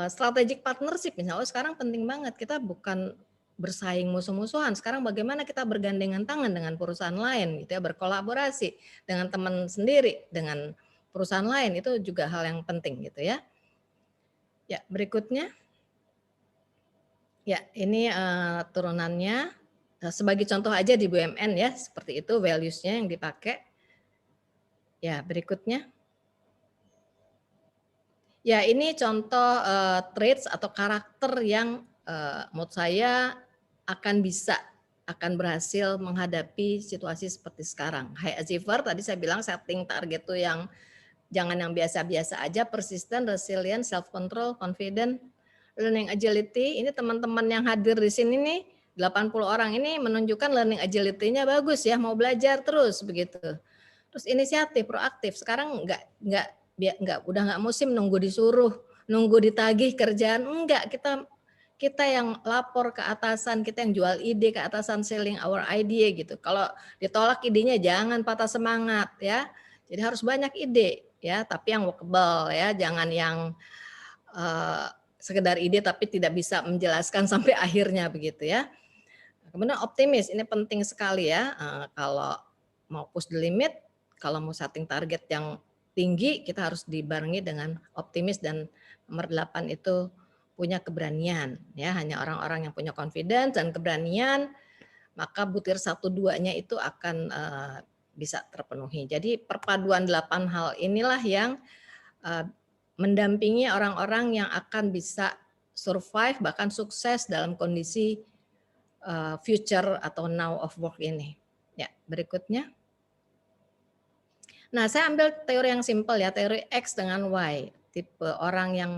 strategic partnership misalnya sekarang penting banget, kita bukan bersaing musuh-musuhan, sekarang bagaimana kita bergandengan tangan dengan perusahaan lain gitu ya, berkolaborasi dengan teman sendiri, dengan perusahaan lain, itu juga hal yang penting gitu ya. Ya berikutnya, ya ini turunannya sebagai contoh aja di BUMN ya, seperti itu values-nya yang dipakai. Ya berikutnya. Ya ini contoh traits atau karakter yang menurut saya akan berhasil menghadapi situasi seperti sekarang. High achiever tadi saya bilang setting target tuh yang jangan yang biasa-biasa aja, persistent, resilient, self control, confident, learning agility. Ini teman-teman yang hadir di sini nih 80 orang ini menunjukkan learning agility-nya bagus ya, mau belajar terus begitu. Terus inisiatif, proaktif. Sekarang udah nggak musim nunggu disuruh, nunggu ditagih kerjaan, enggak, kita yang lapor ke atasan, kita yang jual ide ke atasan, selling our idea gitu. Kalau ditolak idenya jangan patah semangat ya. Jadi harus banyak ide ya, tapi yang workable ya, jangan yang sekedar ide tapi tidak bisa menjelaskan sampai akhirnya begitu ya. Kemudian optimis, ini penting sekali ya, kalau mau push the limit, kalau mau setting target yang tinggi, kita harus dibarengi dengan optimis, dan nomor 8 itu punya keberanian ya, hanya orang-orang yang punya confidence dan keberanian, maka butir 1-2-nya itu akan bisa terpenuhi. Jadi perpaduan 8 hal inilah yang mendampingi orang-orang yang akan bisa survive bahkan sukses dalam kondisi future atau now of work ini. Ya, berikutnya. Nah, saya ambil teori yang simpel ya, teori X dengan Y. Tipe orang yang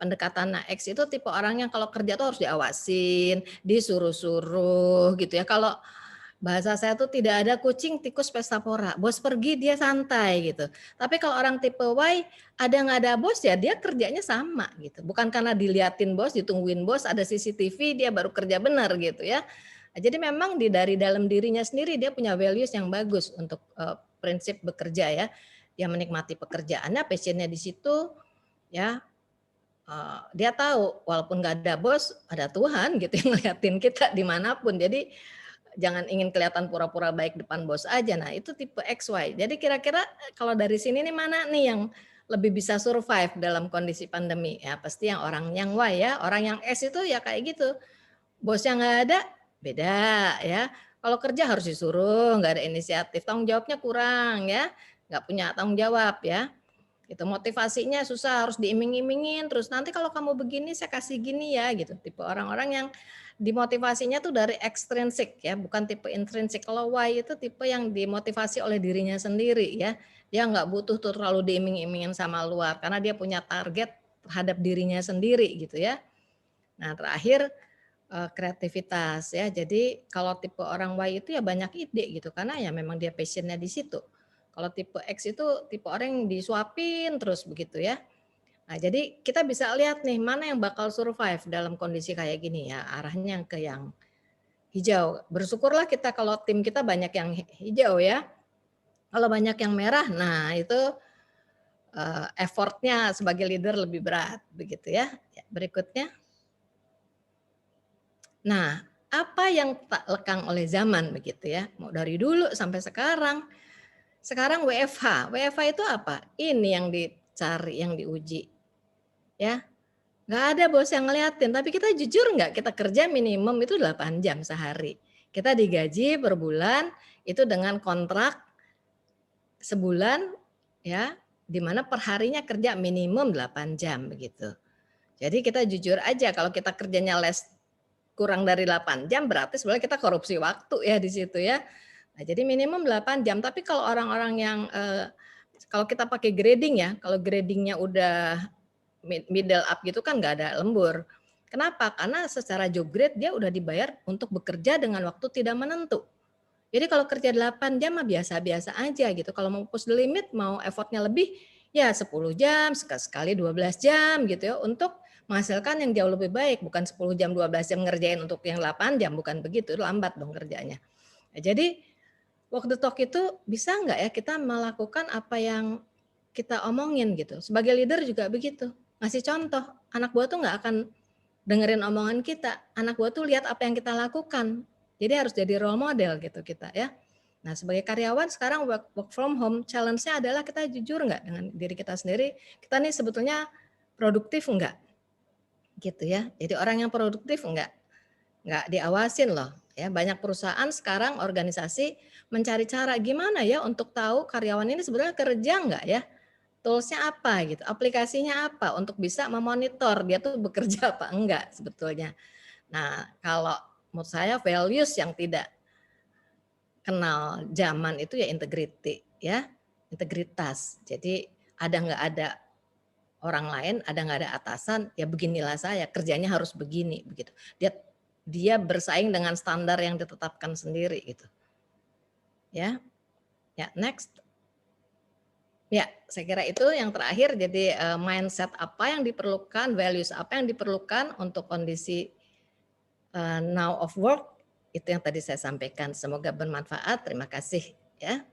pendekatan X itu tipe orang yang kalau kerja tuh harus diawasin, disuruh-suruh gitu ya. Kalau bahasa saya tuh tidak ada kucing, tikus, pesta pora. Bos pergi dia santai gitu. Tapi kalau orang tipe Y, ada nggak ada bos ya dia kerjanya sama gitu. Bukan karena diliatin bos, ditungguin bos, ada CCTV dia baru kerja benar gitu ya. Jadi memang dari dalam dirinya sendiri dia punya values yang bagus untuk prinsip bekerja ya. Dia menikmati pekerjaannya, passionnya di situ ya. Dia tahu walaupun nggak ada bos, ada Tuhan gitu yang ngeliatin kita dimanapun. Jadi jangan ingin kelihatan pura-pura baik depan bos aja. Nah itu tipe XY. Jadi kira-kira kalau dari sini nih mana nih yang lebih bisa survive dalam kondisi pandemi? Ya pasti yang orang yang Y ya. Orang yang S itu ya kayak gitu. Bosnya nggak ada, beda ya. Kalau kerja harus disuruh, nggak ada inisiatif. Tanggung jawabnya kurang ya. Nggak punya tanggung jawab ya. Itu motivasinya susah, harus diiming-imingin, terus nanti kalau kamu begini saya kasih gini ya gitu. Tipe orang-orang yang dimotivasinya tuh dari ekstrinsik ya, bukan tipe intrinsik. Kalau Y itu tipe yang dimotivasi oleh dirinya sendiri ya. Dia nggak butuh tuh terlalu diiming-imingin sama luar karena dia punya target terhadap dirinya sendiri gitu ya. Nah, terakhir kreativitas ya. Jadi kalau tipe orang Y itu ya banyak ide gitu karena ya memang dia passionnya di situ. Kalau tipe X itu tipe orang yang disuapin terus begitu ya. Nah, jadi kita bisa lihat nih mana yang bakal survive dalam kondisi kayak gini ya. Arahnya ke yang hijau. Bersyukurlah kita kalau tim kita banyak yang hijau ya. Kalau banyak yang merah, nah itu effortnya sebagai leader lebih berat begitu ya. Berikutnya. Nah, apa yang tak lekang oleh zaman begitu ya. Mau dari dulu sampai sekarang. Sekarang WFH. WFH itu apa? Ini yang dicari, yang diuji. Ya. Nggak ada bos yang ngeliatin, tapi kita jujur nggak, kita kerja minimum itu 8 jam sehari. Kita digaji per bulan itu dengan kontrak sebulan ya, di mana perharinya kerja minimum 8 jam begitu. Jadi kita jujur aja kalau kita kerjanya kurang dari 8 jam berarti sebenarnya kita korupsi waktu ya di situ ya. Nah, jadi minimum 8 jam, tapi kalau orang-orang yang kalau kita pakai grading ya, kalau gradingnya udah middle up gitu kan nggak ada lembur. Kenapa? Karena secara job grade dia udah dibayar untuk bekerja dengan waktu tidak menentu. Jadi kalau kerja 8 jam mah biasa-biasa aja gitu. Kalau mau push the limit, mau effortnya lebih, ya 10 jam, sekali 12 jam gitu ya, untuk menghasilkan yang jauh lebih baik. Bukan 10 jam, 12 jam ngerjain untuk yang 8 jam, bukan begitu, lambat dong kerjanya. Nah, jadi walk the talk itu bisa nggak ya kita melakukan apa yang kita omongin gitu. Sebagai leader juga begitu. Ngasih contoh, anak buah tuh nggak akan dengerin omongan kita. Anak buah tuh lihat apa yang kita lakukan. Jadi harus jadi role model gitu kita ya. Nah sebagai karyawan sekarang work from home, challenge-nya adalah kita jujur nggak dengan diri kita sendiri. Kita nih sebetulnya produktif nggak? Gitu ya. Jadi orang yang produktif nggak diawasin loh. Ya, banyak perusahaan sekarang organisasi mencari cara gimana ya untuk tahu karyawan ini sebenarnya kerja nggak ya, tools-nya apa gitu, aplikasinya apa untuk bisa memonitor dia tuh bekerja apa enggak sebetulnya. Nah kalau menurut saya values yang tidak kenal zaman itu ya integrity ya, integritas. Jadi ada nggak ada orang lain, ada nggak ada atasan, ya beginilah saya, kerjanya harus begini begitu. Dia bersaing dengan standar yang ditetapkan sendiri gitu. Ya. Ya, next. Ya, saya kira itu yang terakhir. Jadi mindset apa yang diperlukan, values apa yang diperlukan untuk kondisi now of work, itu yang tadi saya sampaikan. Semoga bermanfaat. Terima kasih ya.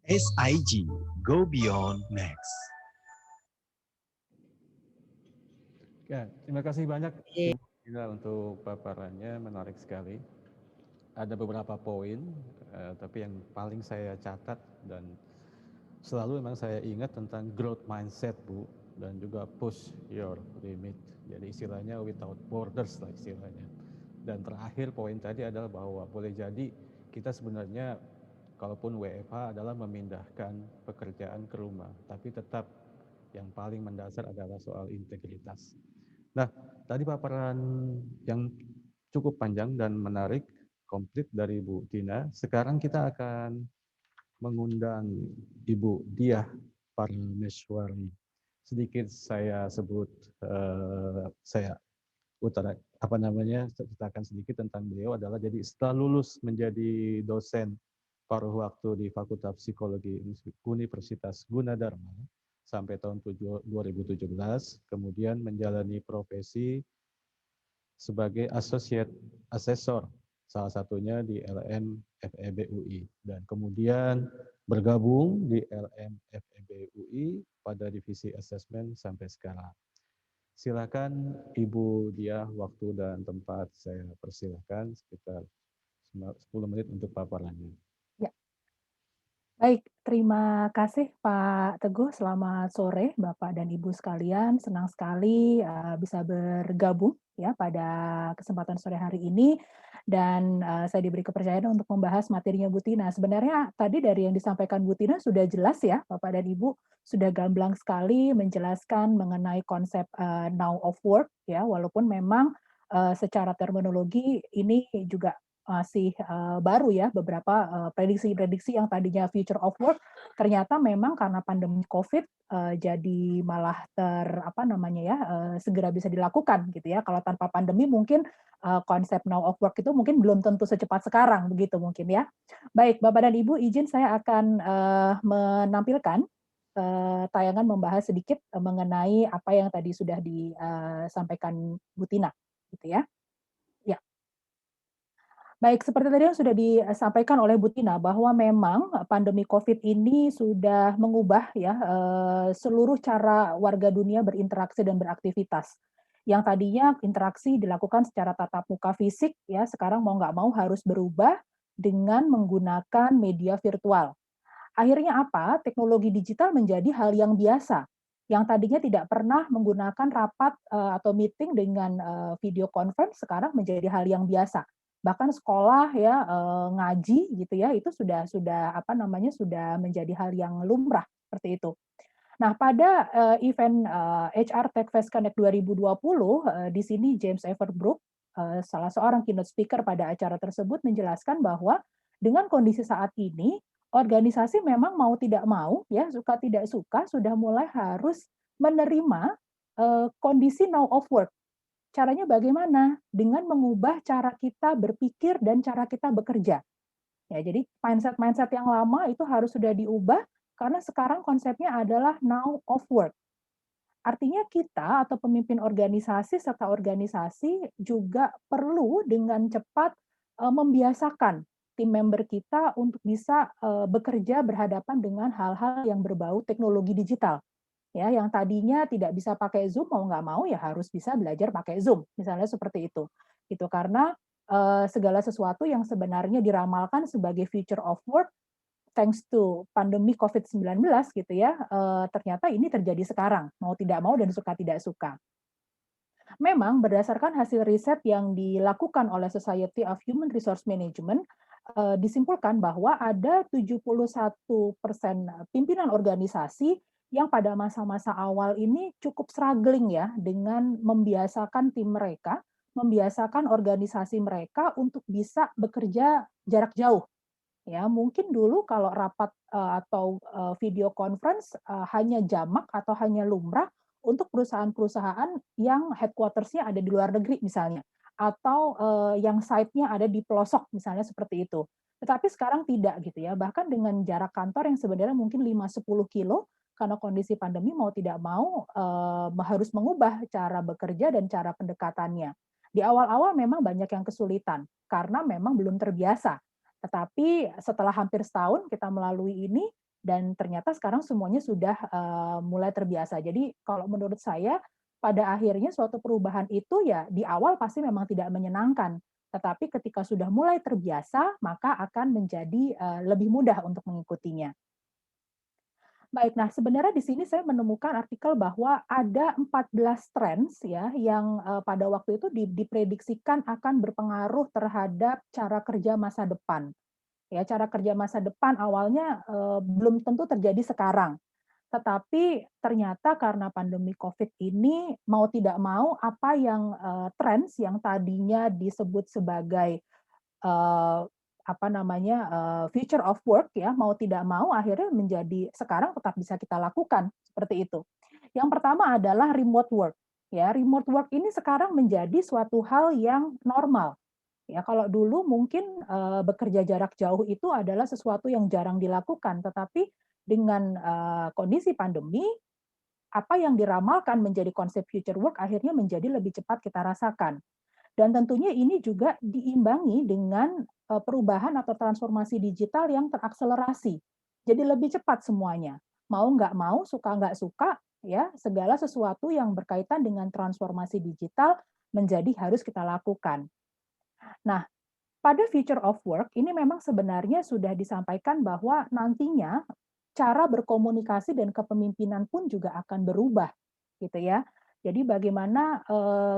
SIG, Go Beyond Next. Ya, terima kasih banyak Oke. Ibu Ina untuk paparannya, menarik sekali. Ada beberapa poin, tapi yang paling saya catat dan selalu memang saya ingat tentang growth mindset, Bu, dan juga push your limit. Jadi istilahnya without borders lah istilahnya. Dan terakhir poin tadi adalah bahwa boleh jadi kita sebenarnya kalaupun WFH adalah memindahkan pekerjaan ke rumah, tapi tetap yang paling mendasar adalah soal integritas. Nah, tadi paparan yang cukup panjang dan menarik, komplit dari Bu Tina. Sekarang kita akan mengundang Ibu Diah Parmeswari. Sedikit saya sebut, saya ceritakan sedikit tentang beliau adalah jadi setelah lulus menjadi dosen paruh waktu di Fakultas Psikologi Universitas Gunadarma sampai tahun 2017, kemudian menjalani profesi sebagai associate assessor, salah satunya di LM FEB UI, dan kemudian bergabung di LM FEB UI pada divisi assessment sampai sekarang. Silakan Ibu Diah, waktu dan tempat saya persilahkan sekitar 10 menit untuk paparannya. Ya, baik. Terima kasih Pak Teguh. Selamat sore Bapak dan Ibu sekalian. Senang sekali bisa bergabung ya pada kesempatan sore hari ini dan saya diberi kepercayaan untuk membahas materinya Bu Tina. Sebenarnya tadi dari yang disampaikan Bu Tina sudah jelas ya Bapak dan Ibu, sudah gamblang sekali menjelaskan mengenai konsep now of work ya, walaupun memang secara terminologi ini juga masih baru ya, beberapa prediksi-prediksi yang tadinya future of work ternyata memang karena pandemi COVID jadi malah segera bisa dilakukan gitu ya. Kalau tanpa pandemi mungkin konsep now of work itu mungkin belum tentu secepat sekarang begitu mungkin ya. Baik, Bapak dan Ibu, izin saya akan menampilkan tayangan membahas sedikit mengenai apa yang tadi sudah disampaikan Bu Tina gitu ya. Baik, seperti tadi yang sudah disampaikan oleh Bu Tina bahwa memang pandemi COVID ini sudah mengubah ya seluruh cara warga dunia berinteraksi dan beraktivitas. Yang tadinya interaksi dilakukan secara tatap muka fisik ya sekarang mau nggak mau harus berubah dengan menggunakan media virtual. Akhirnya apa? Teknologi digital menjadi hal yang biasa. Yang tadinya tidak pernah menggunakan rapat atau meeting dengan video conference sekarang menjadi hal yang biasa. Bahkan sekolah ya ngaji gitu ya itu sudah sudah menjadi hal yang lumrah seperti itu. Nah, pada event HR Tech Fest Connect 2020 di sini James Everbrook salah seorang keynote speaker pada acara tersebut menjelaskan bahwa dengan kondisi saat ini organisasi memang mau tidak mau ya suka tidak suka sudah mulai harus menerima kondisi now of work. Caranya bagaimana? Dengan mengubah cara kita berpikir dan cara kita bekerja. Ya, jadi mindset-mindset yang lama itu harus sudah diubah karena sekarang konsepnya adalah now of work. Artinya kita atau pemimpin organisasi serta organisasi juga perlu dengan cepat membiasakan tim member kita untuk bisa bekerja berhadapan dengan hal-hal yang berbau teknologi digital. Ya, yang tadinya tidak bisa pakai Zoom mau nggak mau ya harus bisa belajar pakai Zoom, misalnya seperti itu. Gitu karena segala sesuatu yang sebenarnya diramalkan sebagai future of work thanks to pandemi COVID-19 gitu ya, ternyata ini terjadi sekarang, mau tidak mau dan suka tidak suka. Memang berdasarkan hasil riset yang dilakukan oleh Society of Human Resource Management, disimpulkan bahwa ada 71% pimpinan organisasi yang pada masa-masa awal ini cukup struggling ya dengan membiasakan tim mereka, membiasakan organisasi mereka untuk bisa bekerja jarak jauh. Ya, mungkin dulu kalau rapat atau video conference hanya jamak atau hanya lumrah untuk perusahaan-perusahaan yang headquarters-nya ada di luar negeri misalnya, atau yang site-nya ada di pelosok misalnya seperti itu. Tetapi sekarang tidak gitu ya, bahkan dengan jarak kantor yang sebenarnya mungkin 5-10 kilo, karena kondisi pandemi mau tidak mau harus mengubah cara bekerja dan cara pendekatannya. Di awal-awal memang banyak yang kesulitan, karena memang belum terbiasa. Tetapi setelah hampir setahun kita melalui ini, dan ternyata sekarang semuanya sudah mulai terbiasa. Jadi kalau menurut saya, pada akhirnya suatu perubahan itu ya di awal pasti memang tidak menyenangkan, tetapi ketika sudah mulai terbiasa, maka akan menjadi lebih mudah untuk mengikutinya. Baik, nah sebenarnya di sini saya menemukan artikel bahwa ada 14 trends ya yang pada waktu itu diprediksikan akan berpengaruh terhadap cara kerja masa depan. Ya, cara kerja masa depan awalnya belum tentu terjadi sekarang. Tetapi ternyata karena pandemi COVID ini mau tidak mau apa yang trends yang tadinya disebut sebagai apa namanya future of work ya mau tidak mau akhirnya menjadi sekarang tetap bisa kita lakukan seperti itu. Yang pertama adalah remote work. Ya, remote work ini sekarang menjadi suatu hal yang normal. Ya, kalau dulu mungkin bekerja jarak jauh itu adalah sesuatu yang jarang dilakukan, tetapi dengan kondisi pandemi, apa yang diramalkan menjadi konsep future work akhirnya menjadi lebih cepat kita rasakan. Dan tentunya ini juga diimbangi dengan perubahan atau transformasi digital yang terakselerasi. Jadi lebih cepat semuanya. Mau nggak mau, suka nggak suka, ya segala sesuatu yang berkaitan dengan transformasi digital menjadi harus kita lakukan. Nah, pada future of work ini memang sebenarnya sudah disampaikan bahwa nantinya cara berkomunikasi dan kepemimpinan pun juga akan berubah, gitu ya. Jadi bagaimana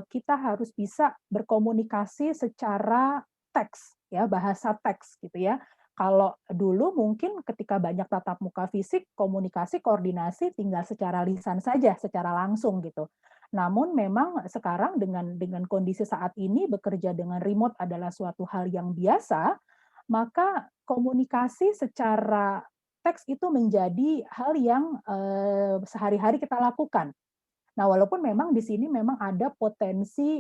kita harus bisa berkomunikasi secara teks, ya bahasa teks, gitu ya. Kalau dulu mungkin ketika banyak tatap muka fisik, komunikasi, koordinasi tinggal secara lisan saja, secara langsung gitu. Namun memang sekarang dengan kondisi saat ini bekerja dengan remote adalah suatu hal yang biasa, maka komunikasi secara teks itu menjadi hal yang sehari-hari kita lakukan. Nah, walaupun memang di sini memang ada potensi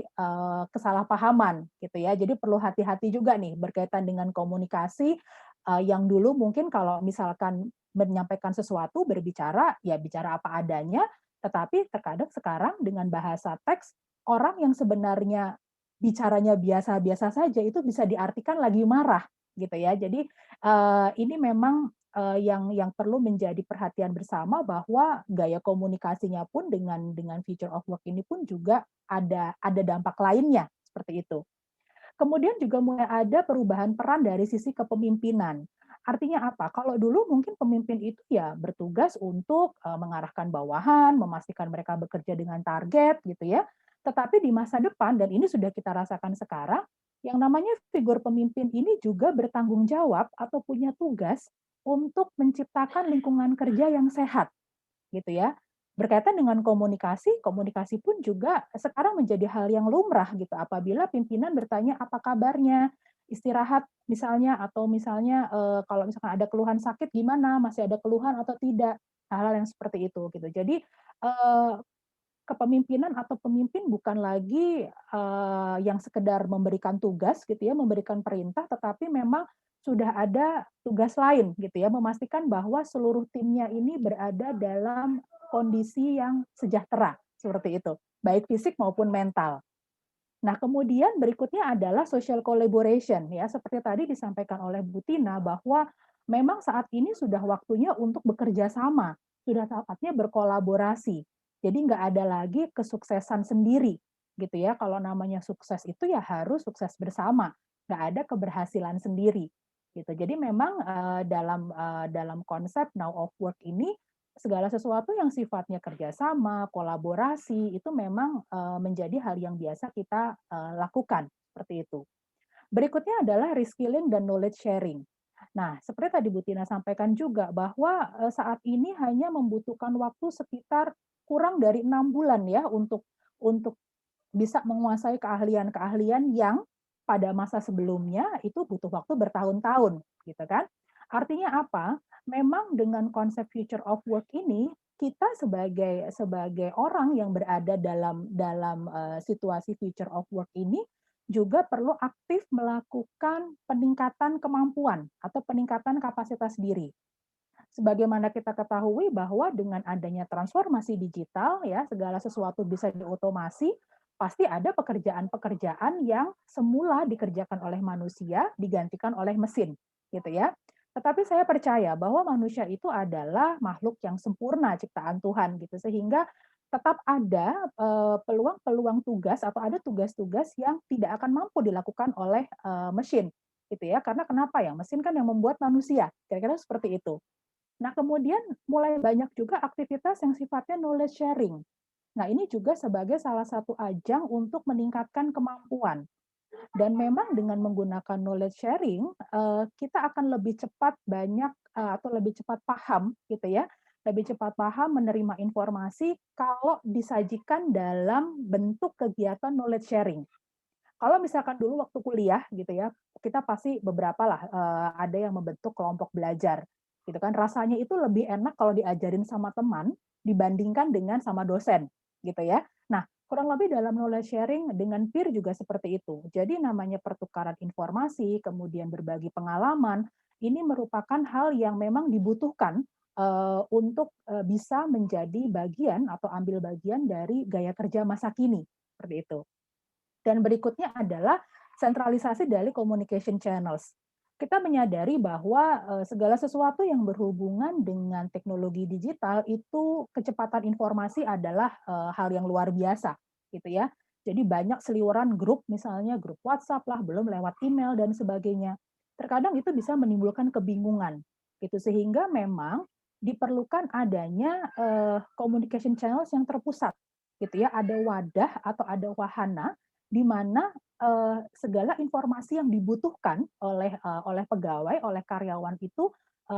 kesalahpahaman gitu ya. Jadi perlu hati-hati juga nih berkaitan dengan komunikasi yang dulu mungkin kalau misalkan menyampaikan sesuatu berbicara ya bicara apa adanya, tetapi terkadang sekarang dengan bahasa teks orang yang sebenarnya bicaranya biasa-biasa saja itu bisa diartikan lagi marah gitu ya. Jadi ini memang yang perlu menjadi perhatian bersama bahwa gaya komunikasinya pun dengan future of work ini pun juga ada dampak lainnya seperti itu. Kemudian juga mulai ada perubahan peran dari sisi kepemimpinan. Artinya apa? Kalau dulu mungkin pemimpin itu ya bertugas untuk mengarahkan bawahan, memastikan mereka bekerja dengan target gitu ya. Tetapi di masa depan dan ini sudah kita rasakan sekarang, yang namanya figur pemimpin ini juga bertanggung jawab atau punya tugas untuk menciptakan lingkungan kerja yang sehat gitu ya. Berkaitan dengan komunikasi, komunikasi pun juga sekarang menjadi hal yang lumrah gitu. Apabila pimpinan bertanya apa kabarnya, istirahat misalnya atau misalnya kalau misalkan ada keluhan sakit gimana, masih ada keluhan atau tidak, hal-hal yang seperti itu gitu. Jadi kepemimpinan atau pemimpin bukan lagi yang sekedar memberikan tugas gitu ya, memberikan perintah, tetapi memang sudah ada tugas lain gitu ya, memastikan bahwa seluruh timnya ini berada dalam kondisi yang sejahtera seperti itu, baik fisik maupun mental. Nah, kemudian berikutnya adalah social collaboration ya, seperti tadi disampaikan oleh Bu Tina bahwa memang saat ini sudah waktunya untuk bekerja sama, sudah saatnya berkolaborasi. Jadi nggak ada lagi kesuksesan sendiri gitu ya. Kalau namanya sukses itu ya harus sukses bersama, nggak ada keberhasilan sendiri gitu. Jadi memang dalam konsep Now of Work ini segala sesuatu yang sifatnya kerjasama, kolaborasi, itu memang menjadi hal yang biasa kita lakukan, seperti itu. Berikutnya adalah reskilling dan knowledge sharing. Nah, seperti tadi Bu Tina sampaikan juga bahwa saat ini hanya membutuhkan waktu sekitar kurang dari 6 bulan ya untuk bisa menguasai keahlian-keahlian yang pada masa sebelumnya itu butuh waktu bertahun-tahun, gitu kan? Artinya apa? Memang dengan konsep future of work ini kita sebagai orang yang berada dalam situasi future of work ini juga perlu aktif melakukan peningkatan kemampuan atau peningkatan kapasitas diri. Sebagaimana kita ketahui bahwa dengan adanya transformasi digital ya segala sesuatu bisa diotomasi, pasti ada pekerjaan-pekerjaan yang semula dikerjakan oleh manusia digantikan oleh mesin, gitu ya. Tetapi saya percaya bahwa manusia itu adalah makhluk yang sempurna ciptaan Tuhan gitu sehingga tetap ada peluang-peluang tugas atau ada tugas-tugas yang tidak akan mampu dilakukan oleh mesin, gitu ya. Karena kenapa ya? Mesin kan yang membuat manusia, kira-kira seperti itu. Nah, kemudian mulai banyak juga aktivitas yang sifatnya knowledge sharing. Nah, ini juga sebagai salah satu ajang untuk meningkatkan kemampuan. Dan memang dengan menggunakan knowledge sharing, kita akan lebih cepat atau lebih cepat paham gitu ya, lebih cepat paham menerima informasi kalau disajikan dalam bentuk kegiatan knowledge sharing. Kalau misalkan dulu waktu kuliah gitu ya, kita pasti beberapa lah ada yang membentuk kelompok belajar gitu kan. Rasanya itu lebih enak kalau diajarin sama teman dibandingkan dengan sama dosen gitu ya. Nah, kurang lebih dalam knowledge sharing dengan peer juga seperti itu. Jadi namanya pertukaran informasi, kemudian berbagi pengalaman, ini merupakan hal yang memang dibutuhkan untuk bisa menjadi bagian atau ambil bagian dari gaya kerja masa kini seperti itu. Dan berikutnya adalah sentralisasi dari communication channels. Kita menyadari bahwa segala sesuatu yang berhubungan dengan teknologi digital itu kecepatan informasi adalah hal yang luar biasa, gitu ya. Jadi banyak seliweran grup, misalnya grup WhatsApp lah, belum lewat email dan sebagainya. Terkadang itu bisa menimbulkan kebingungan, gitu sehingga memang diperlukan adanya communication channels yang terpusat, gitu ya. Ada wadah atau ada wahana di mana segala informasi yang dibutuhkan oleh pegawai, oleh karyawan itu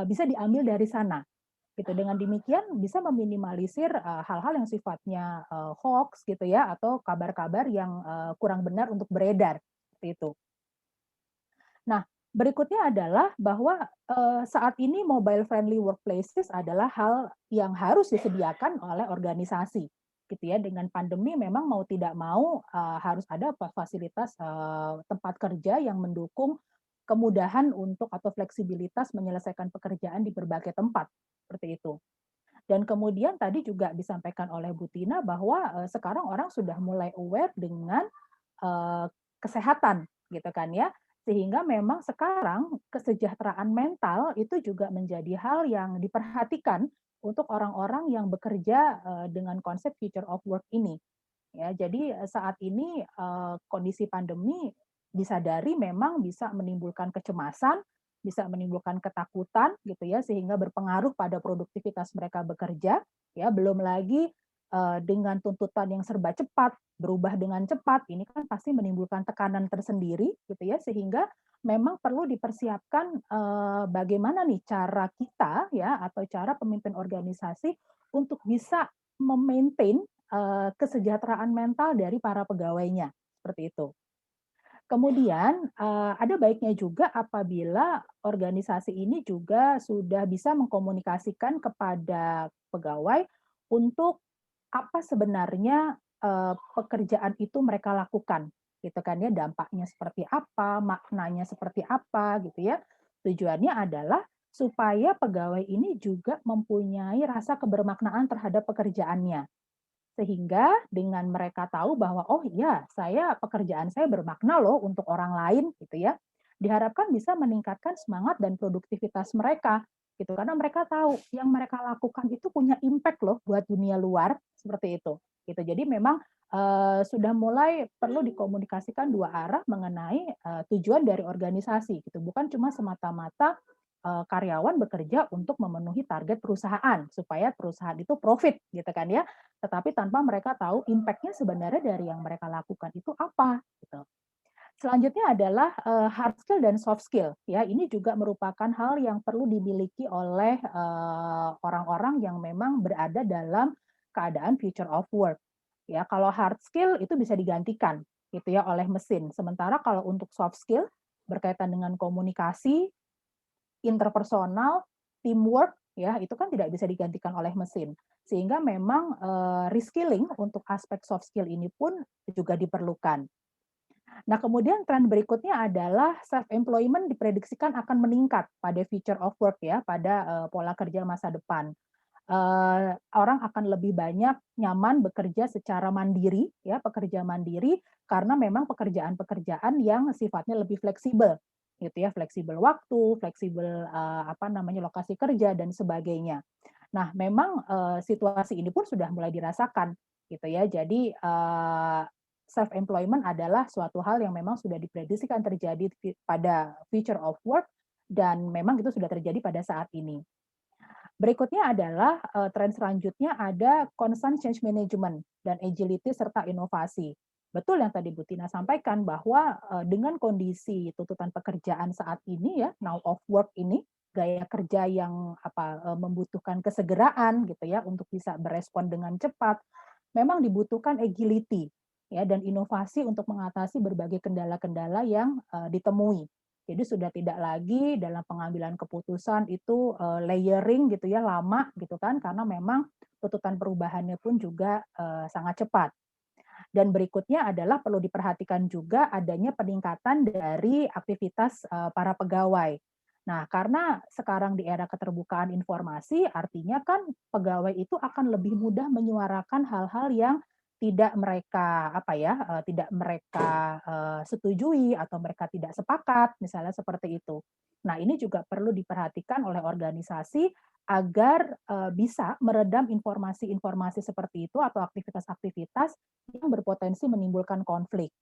bisa diambil dari sana. Gitu. Dengan demikian bisa meminimalisir hal-hal yang sifatnya hoax gitu ya atau kabar-kabar yang kurang benar untuk beredar seperti itu. Nah, berikutnya adalah bahwa saat ini mobile friendly workplaces adalah hal yang harus disediakan oleh organisasi gitu ya. Dengan pandemi memang mau tidak mau harus ada fasilitas tempat kerja yang mendukung kemudahan untuk atau fleksibilitas menyelesaikan pekerjaan di berbagai tempat seperti itu. Dan kemudian tadi juga disampaikan oleh Bu Tina bahwa sekarang orang sudah mulai aware dengan kesehatan gitu kan ya. Sehingga memang sekarang kesejahteraan mental itu juga menjadi hal yang diperhatikan untuk orang-orang yang bekerja dengan konsep future of work ini. Ya, jadi saat ini kondisi pandemi disadari memang bisa menimbulkan kecemasan, bisa menimbulkan ketakutan gitu ya sehingga berpengaruh pada produktivitas mereka bekerja ya, belum lagi dengan tuntutan yang serba cepat, berubah dengan cepat, ini kan pasti menimbulkan tekanan tersendiri gitu ya sehingga memang perlu dipersiapkan bagaimana nih cara kita ya atau cara pemimpin organisasi untuk bisa memaintain kesejahteraan mental dari para pegawainya seperti itu. Kemudian ada baiknya juga apabila organisasi ini juga sudah bisa mengkomunikasikan kepada pegawai untuk apa sebenarnya pekerjaan itu mereka lakukan, gitu kan ya, dampaknya seperti apa, maknanya seperti apa, gitu ya. Tujuannya adalah supaya pegawai ini juga mempunyai rasa kebermaknaan terhadap pekerjaannya. Sehingga dengan mereka tahu bahwa oh iya, pekerjaan saya bermakna loh untuk orang lain gitu ya. Diharapkan bisa meningkatkan semangat dan produktivitas mereka gitu karena mereka tahu yang mereka lakukan itu punya impact loh buat dunia luar seperti itu. Gitu. Jadi memang sudah mulai perlu dikomunikasikan dua arah mengenai tujuan dari organisasi gitu. Bukan cuma semata-mata karyawan bekerja untuk memenuhi target perusahaan supaya perusahaan itu profit gitu kan ya, tetapi tanpa mereka tahu impact-nya sebenarnya dari yang mereka lakukan itu apa gitu. Selanjutnya adalah hard skill dan soft skill ya, ini juga merupakan hal yang perlu dimiliki oleh orang-orang yang memang berada dalam keadaan future of work ya. Kalau hard skill itu bisa digantikan gitu ya oleh mesin, sementara kalau untuk soft skill berkaitan dengan komunikasi interpersonal, teamwork, ya itu kan tidak bisa digantikan oleh mesin. Sehingga memang reskilling untuk aspek soft skill ini pun juga diperlukan. Nah, kemudian tren berikutnya adalah self-employment diprediksikan akan meningkat pada future of work ya, pada pola kerja masa depan. Orang akan lebih banyak nyaman bekerja secara mandiri, ya pekerja mandiri, karena memang pekerjaan-pekerjaan yang sifatnya lebih fleksibel, gitu ya, fleksibel waktu, fleksibel lokasi kerja dan sebagainya. Nah, memang situasi ini pun sudah mulai dirasakan gitu ya. Jadi self employment adalah suatu hal yang memang sudah diprediksikan terjadi pada future of work dan memang itu sudah terjadi pada saat ini. Berikutnya adalah tren selanjutnya ada constant change management dan agility serta inovasi. Betul yang tadi Bu Tina sampaikan bahwa dengan kondisi tuntutan pekerjaan saat ini ya, now of work ini, gaya kerja yang membutuhkan kesegeraan gitu ya untuk bisa berespon dengan cepat, memang dibutuhkan agility ya dan inovasi untuk mengatasi berbagai kendala-kendala yang ditemui. Jadi sudah tidak lagi dalam pengambilan keputusan itu layering gitu ya, lama gitu kan, karena memang tuntutan perubahannya pun juga sangat cepat. Dan berikutnya adalah perlu diperhatikan juga adanya peningkatan dari aktivitas para pegawai. Nah, karena sekarang di era keterbukaan informasi, artinya kan pegawai itu akan lebih mudah menyuarakan hal-hal yang tidak mereka setujui atau mereka tidak sepakat, misalnya seperti itu. Nah, ini juga perlu diperhatikan oleh organisasi agar bisa meredam informasi-informasi seperti itu atau aktivitas-aktivitas yang berpotensi menimbulkan konflik.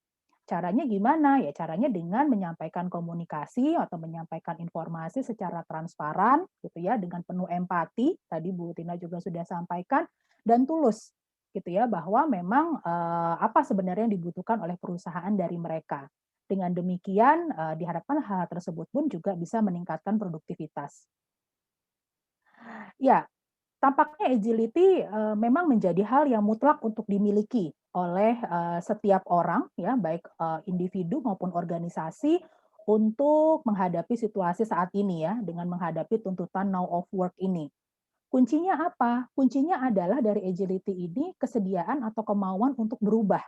Caranya gimana? Ya caranya dengan menyampaikan komunikasi atau menyampaikan informasi secara transparan gitu ya, dengan penuh empati, tadi Bu Tina juga sudah sampaikan, dan tulus gitu ya, bahwa memang apa sebenarnya yang dibutuhkan oleh perusahaan dari mereka. Dengan demikian diharapkan hal tersebut pun juga bisa meningkatkan produktivitas. Ya, tampaknya agility memang menjadi hal yang mutlak untuk dimiliki oleh setiap orang, ya, baik individu maupun organisasi untuk menghadapi situasi saat ini ya, dengan menghadapi tuntutan now of work ini. Kuncinya apa? Kuncinya adalah dari agility ini kesediaan atau kemauan untuk berubah,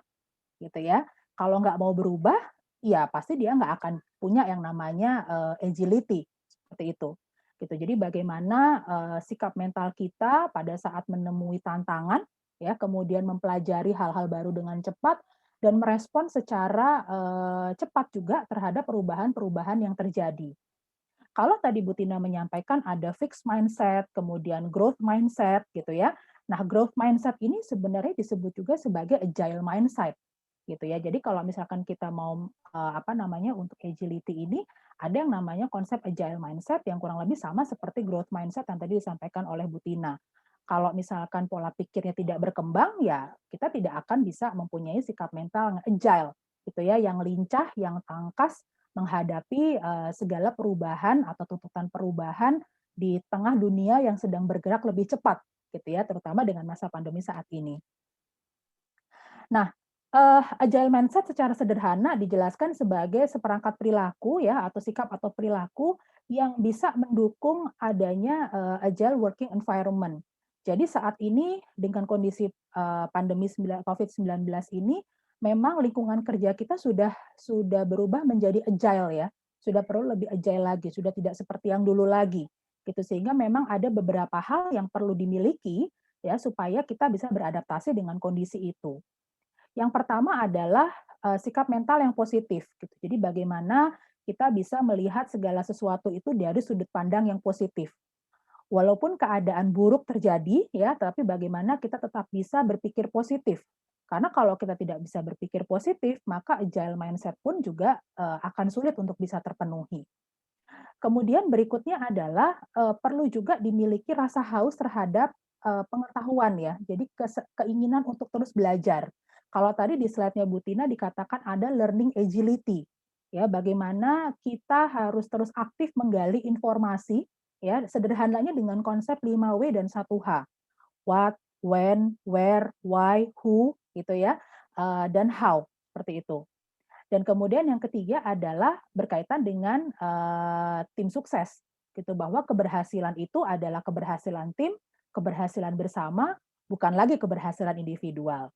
gitu ya. Kalau nggak mau berubah, ya pasti dia nggak akan punya yang namanya agility seperti itu. Gitu. Jadi bagaimana sikap mental kita pada saat menemui tantangan, ya, kemudian mempelajari hal-hal baru dengan cepat dan merespon secara cepat juga terhadap perubahan-perubahan yang terjadi. Kalau tadi Bu Tina menyampaikan ada fixed mindset, kemudian growth mindset gitu ya. Nah, growth mindset ini sebenarnya disebut juga sebagai agile mindset gitu ya. Jadi kalau misalkan kita mau untuk agility ini ada yang namanya konsep agile mindset yang kurang lebih sama seperti growth mindset yang tadi disampaikan oleh Bu Tina. Kalau misalkan pola pikirnya tidak berkembang ya kita tidak akan bisa mempunyai sikap mental yang agile gitu ya, yang lincah, yang tangkas menghadapi segala perubahan atau tuntutan perubahan di tengah dunia yang sedang bergerak lebih cepat gitu ya, terutama dengan masa pandemi saat ini. Nah, agile mindset secara sederhana dijelaskan sebagai seperangkat perilaku ya atau sikap atau perilaku yang bisa mendukung adanya agile working environment. Jadi saat ini dengan kondisi pandemi COVID-19 ini memang lingkungan kerja kita sudah berubah menjadi agile ya. Sudah perlu lebih agile lagi, sudah tidak seperti yang dulu lagi. Gitu sehingga memang ada beberapa hal yang perlu dimiliki ya supaya kita bisa beradaptasi dengan kondisi itu. Yang pertama adalah sikap mental yang positif gitu. Jadi bagaimana kita bisa melihat segala sesuatu itu dari sudut pandang yang positif. Walaupun keadaan buruk terjadi ya, tapi bagaimana kita tetap bisa berpikir positif. Karena kalau kita tidak bisa berpikir positif, maka agile mindset pun juga akan sulit untuk bisa terpenuhi. Kemudian berikutnya adalah perlu juga dimiliki rasa haus terhadap pengetahuan ya. Jadi keinginan untuk terus belajar. Kalau tadi di slide-nya Bu Tina dikatakan ada learning agility. Ya, bagaimana kita harus terus aktif menggali informasi ya, sederhananya dengan konsep 5W dan 1H. What, when, where, why, who gitu ya. Dan how seperti itu. Dan kemudian yang ketiga adalah berkaitan dengan tim sukses, gitu bahwa keberhasilan itu adalah keberhasilan tim, keberhasilan bersama, bukan lagi keberhasilan individual.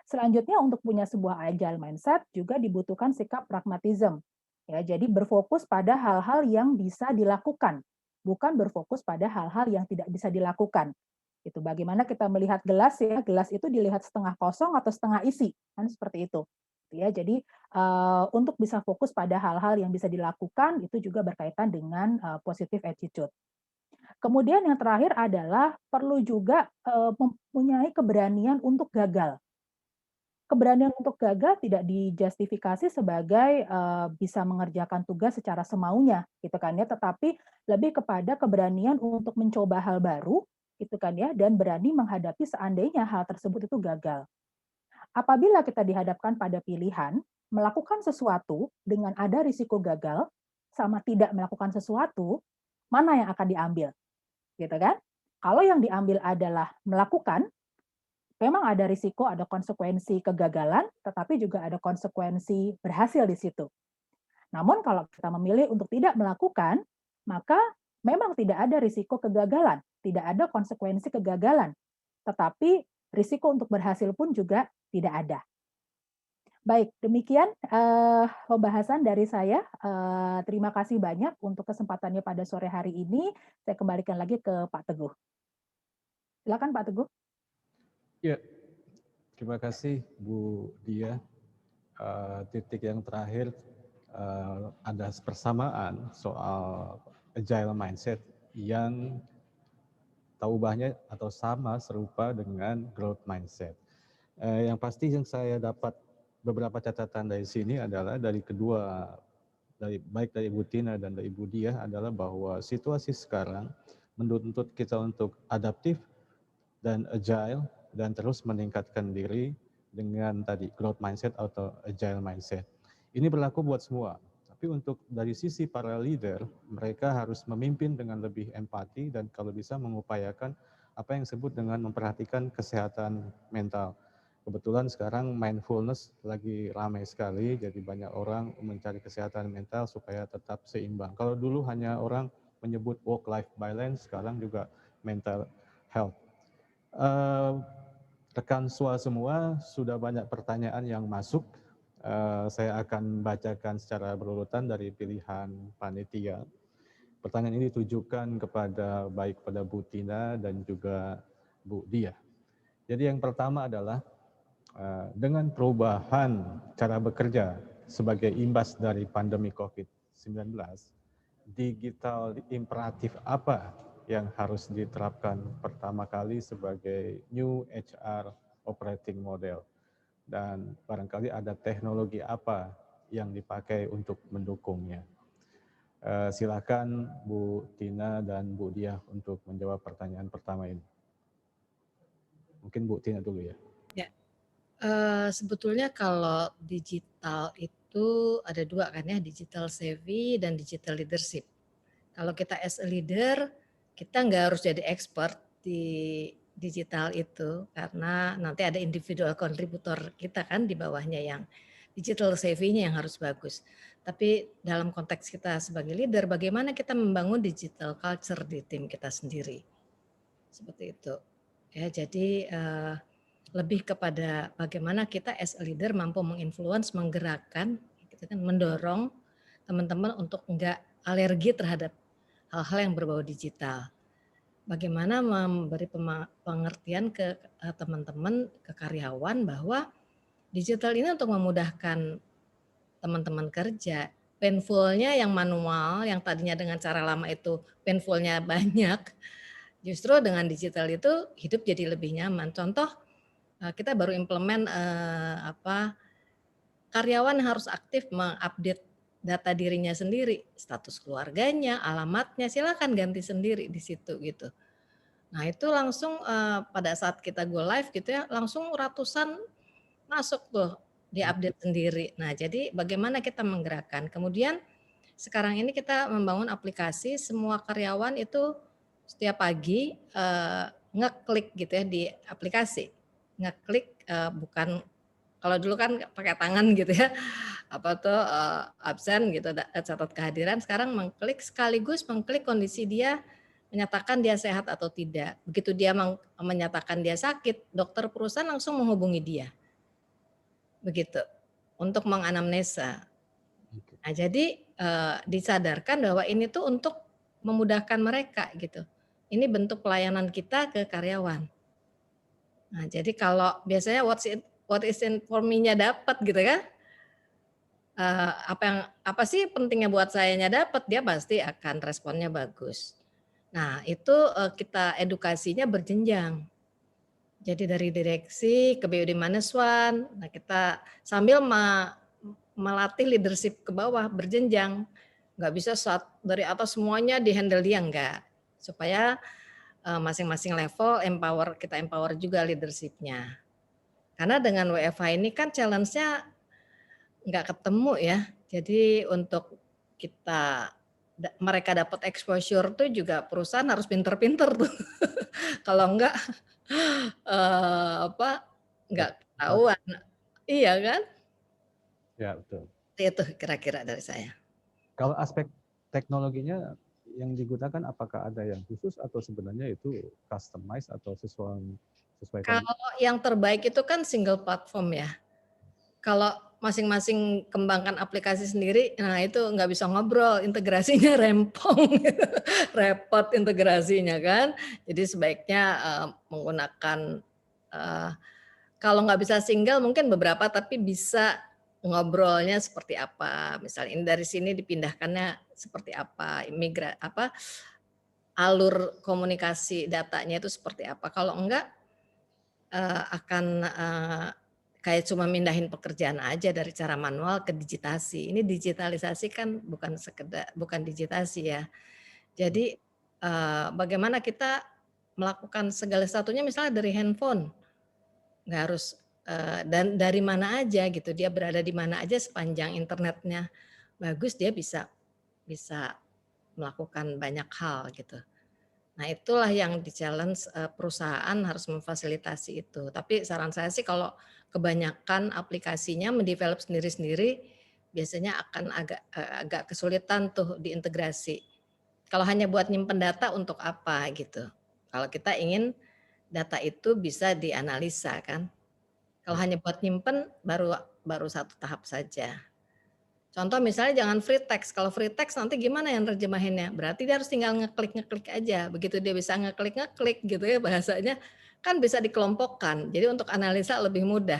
Selanjutnya untuk punya sebuah agile mindset juga dibutuhkan sikap pragmatism. Ya, jadi berfokus pada hal-hal yang bisa dilakukan, bukan berfokus pada hal-hal yang tidak bisa dilakukan. Itu bagaimana kita melihat gelas ya, gelas itu dilihat setengah kosong atau setengah isi, kan seperti itu. Ya, jadi untuk bisa fokus pada hal-hal yang bisa dilakukan itu juga berkaitan dengan positive attitude. Kemudian yang terakhir adalah perlu juga mempunyai keberanian untuk gagal. Keberanian untuk gagal tidak dijustifikasi sebagai bisa mengerjakan tugas secara semaunya, gitu kan ya, tetapi lebih kepada keberanian untuk mencoba hal baru, gitu kan ya, dan berani menghadapi seandainya hal tersebut itu gagal. Apabila kita dihadapkan pada pilihan melakukan sesuatu dengan ada risiko gagal sama tidak melakukan sesuatu, mana yang akan diambil, gitu kan? Kalau yang diambil adalah melakukan, memang ada risiko, ada konsekuensi kegagalan, tetapi juga ada konsekuensi berhasil di situ. Namun kalau kita memilih untuk tidak melakukan, maka memang tidak ada risiko kegagalan, tidak ada konsekuensi kegagalan, tetapi risiko untuk berhasil pun juga tidak ada. Baik, demikian pembahasan dari saya. Terima kasih banyak untuk kesempatannya pada sore hari ini. Saya kembalikan lagi ke Pak Teguh. Silakan Pak Teguh. Ya, terima kasih Bu Dia. Titik yang terakhir ada persamaan soal agile mindset yang tak ubahnya atau sama serupa dengan growth mindset. Yang pasti yang saya dapat beberapa catatan dari sini adalah baik dari Ibu Tina dan dari Ibu Dia adalah bahwa situasi sekarang menuntut kita untuk adaptif dan agile dan terus meningkatkan diri dengan tadi growth mindset atau agile mindset. Ini berlaku buat semua. Tapi untuk dari sisi para leader, mereka harus memimpin dengan lebih empati dan kalau bisa mengupayakan apa yang disebut dengan memperhatikan kesehatan mental. Kebetulan sekarang mindfulness lagi ramai sekali, jadi banyak orang mencari kesehatan mental supaya tetap seimbang. Kalau dulu hanya orang menyebut work-life balance, sekarang juga mental health. Rekan SWA semua, sudah banyak pertanyaan yang masuk. Saya akan bacakan secara berurutan dari pilihan panitia. Pertanyaan ini ditujukan kepada baik pada Bu Tina dan juga Bu Dia. Jadi yang pertama adalah dengan perubahan cara bekerja sebagai imbas dari pandemi COVID-19, digital imperatif apa yang harus diterapkan pertama kali sebagai new HR operating model, dan barangkali ada teknologi apa yang dipakai untuk mendukungnya. Silakan Bu Tina dan Bu Dia untuk menjawab pertanyaan pertama ini. Mungkin Bu Tina dulu ya. Ya, sebetulnya kalau digital itu ada dua kan ya, digital savvy dan digital leadership. Kalau kita as a leader, kita nggak harus jadi expert di digital itu karena nanti ada individual contributor kita kan di bawahnya yang digital savvy-nya yang harus bagus. Tapi dalam konteks kita sebagai leader, bagaimana kita membangun digital culture di tim kita sendiri. Seperti itu. Ya, jadi lebih kepada bagaimana kita as a leader mampu menginfluence, menggerakkan, gitu kan, mendorong teman-teman untuk enggak alergi terhadap hal-hal yang berbau digital. Bagaimana memberi pengertian ke teman-teman, ke karyawan bahwa digital ini untuk memudahkan teman-teman kerja. Painful-nya yang manual, yang tadinya dengan cara lama itu painful-nya banyak, justru dengan digital itu hidup jadi lebih nyaman. Contoh, kita baru implement karyawan harus aktif mengupdate data dirinya sendiri, status keluarganya, alamatnya, silakan ganti sendiri di situ gitu. Nah itu langsung pada saat kita go live gitu ya, langsung ratusan masuk tuh diupdate sendiri. Nah jadi bagaimana kita menggerakkan. Kemudian sekarang ini kita membangun aplikasi, semua karyawan itu setiap pagi ngeklik gitu ya di aplikasi. Ngeklik bukan, kalau dulu kan pakai tangan gitu ya, apa tuh absen gitu, catat kehadiran, sekarang mengklik sekaligus mengklik kondisi dia, menyatakan dia sehat atau tidak. Begitu dia menyatakan dia sakit, dokter perusahaan langsung menghubungi dia. Begitu, untuk menganamnesa. Nah jadi disadarkan bahwa ini tuh untuk memudahkan mereka gitu. Ini bentuk pelayanan kita ke karyawan. Nah jadi kalau biasanya what is in for me-nya dapat gitu kan, apa sih pentingnya buat sayanya dapat, dia pasti akan responnya bagus. Nah, itu kita edukasinya berjenjang. Jadi dari direksi ke BUD Maneswan, nah kita sambil melatih leadership ke bawah berjenjang. Nggak bisa dari atas semuanya di-handle dia, enggak. Supaya masing-masing level kita empower juga leadership-nya. Karena dengan WFH ini kan challenge-nya nggak ketemu ya. Jadi untuk mereka dapat exposure tuh juga perusahaan harus pinter-pinter tuh. Kalau enggak nggak ketahuan. Iya kan? Ya, betul. Itu kira-kira dari saya. Kalau aspek teknologinya yang digunakan apakah ada yang khusus atau sebenarnya itu customize atau sesuai Kalau yang terbaik itu kan single platform ya. Kalau masing-masing kembangkan aplikasi sendiri, nah itu nggak bisa ngobrol, integrasinya rempong, repot integrasinya kan. Jadi sebaiknya menggunakan kalau nggak bisa single mungkin beberapa, tapi bisa ngobrolnya seperti apa. Misalnya ini dari sini dipindahkannya seperti apa, alur komunikasi datanya itu seperti apa. Kalau enggak akan kayak cuma mindahin pekerjaan aja dari cara manual ke digitasi. Ini digitalisasi kan bukan digitasi ya. Jadi bagaimana kita melakukan segala satunya misalnya dari handphone, nggak harus dan dari mana aja gitu, dia berada di mana aja sepanjang internetnya bagus, dia bisa bisa melakukan banyak hal gitu. Nah itulah yang di-challenge perusahaan harus memfasilitasi itu. Tapi saran saya sih kalau kebanyakan aplikasinya mendevelop sendiri-sendiri, biasanya akan agak kesulitan tuh diintegrasi. Kalau hanya buat nyimpen data untuk apa gitu. Kalau kita ingin data itu bisa dianalisa kan. Kalau hanya buat nyimpen baru satu tahap saja. Contoh misalnya jangan free text. Kalau free text nanti gimana yang terjemahinnya? Berarti dia harus tinggal ngeklik aja. Begitu dia bisa ngeklik gitu ya bahasanya, kan bisa dikelompokkan. Jadi untuk analisa lebih mudah.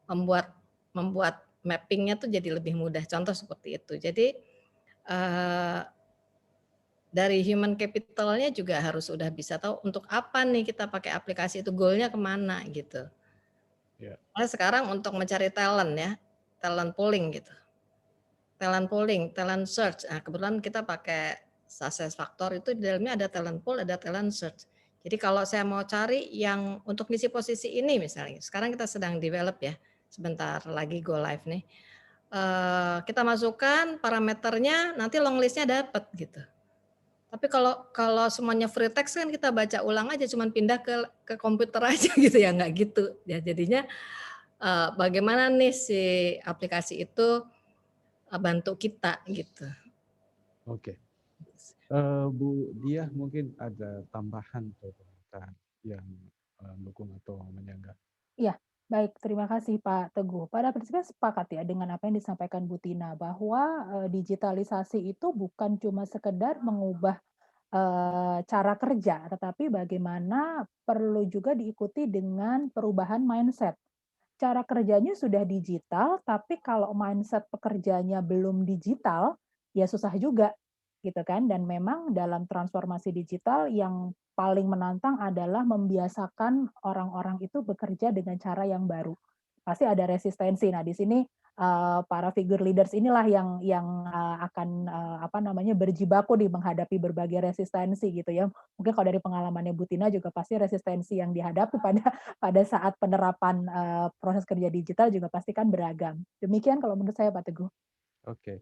Membuat mappingnya tuh jadi lebih mudah. Contoh seperti itu. Jadi dari human capitalnya juga harus udah bisa tahu untuk apa nih kita pakai aplikasi itu, goalnya kemana gitu. Nah, sekarang untuk mencari talent ya, talent pooling gitu. Talent search. Nah, kebetulan kita pakai SuccessFactors itu di dalamnya ada talent pool, ada talent search. Jadi kalau saya mau cari yang untuk ngisi posisi ini misalnya, sekarang kita sedang develop ya, sebentar lagi go live nih. Kita masukkan parameternya, nanti long listnya dapat gitu. Tapi kalau semuanya free text kan kita baca ulang aja, cuman pindah ke komputer aja gitu ya, nggak gitu. Ya jadinya bagaimana nih si aplikasi itu bantu kita gitu. Oke. Bu Diah mungkin ada tambahan atau komentar yang mendukung atau menyanggah. Iya, baik. Terima kasih Pak Teguh. Pada prinsipnya sepakat ya dengan apa yang disampaikan Bu Tina bahwa digitalisasi itu bukan cuma sekedar mengubah cara kerja, tetapi bagaimana perlu juga diikuti dengan perubahan mindset. Cara kerjanya sudah digital, tapi kalau mindset pekerjanya belum digital, ya susah juga, gitu kan. Dan memang dalam transformasi digital yang paling menantang adalah membiasakan orang-orang itu bekerja dengan cara yang baru. Pasti ada resistensi. Nah, di sini para figure leaders inilah yang akan berjibaku di menghadapi berbagai resistensi gitu ya. Mungkin kalau dari pengalamannya Bu Tina juga pasti resistensi yang dihadapi pada saat penerapan proses kerja digital juga pasti kan beragam. Demikian kalau menurut saya Pak Teguh. Oke.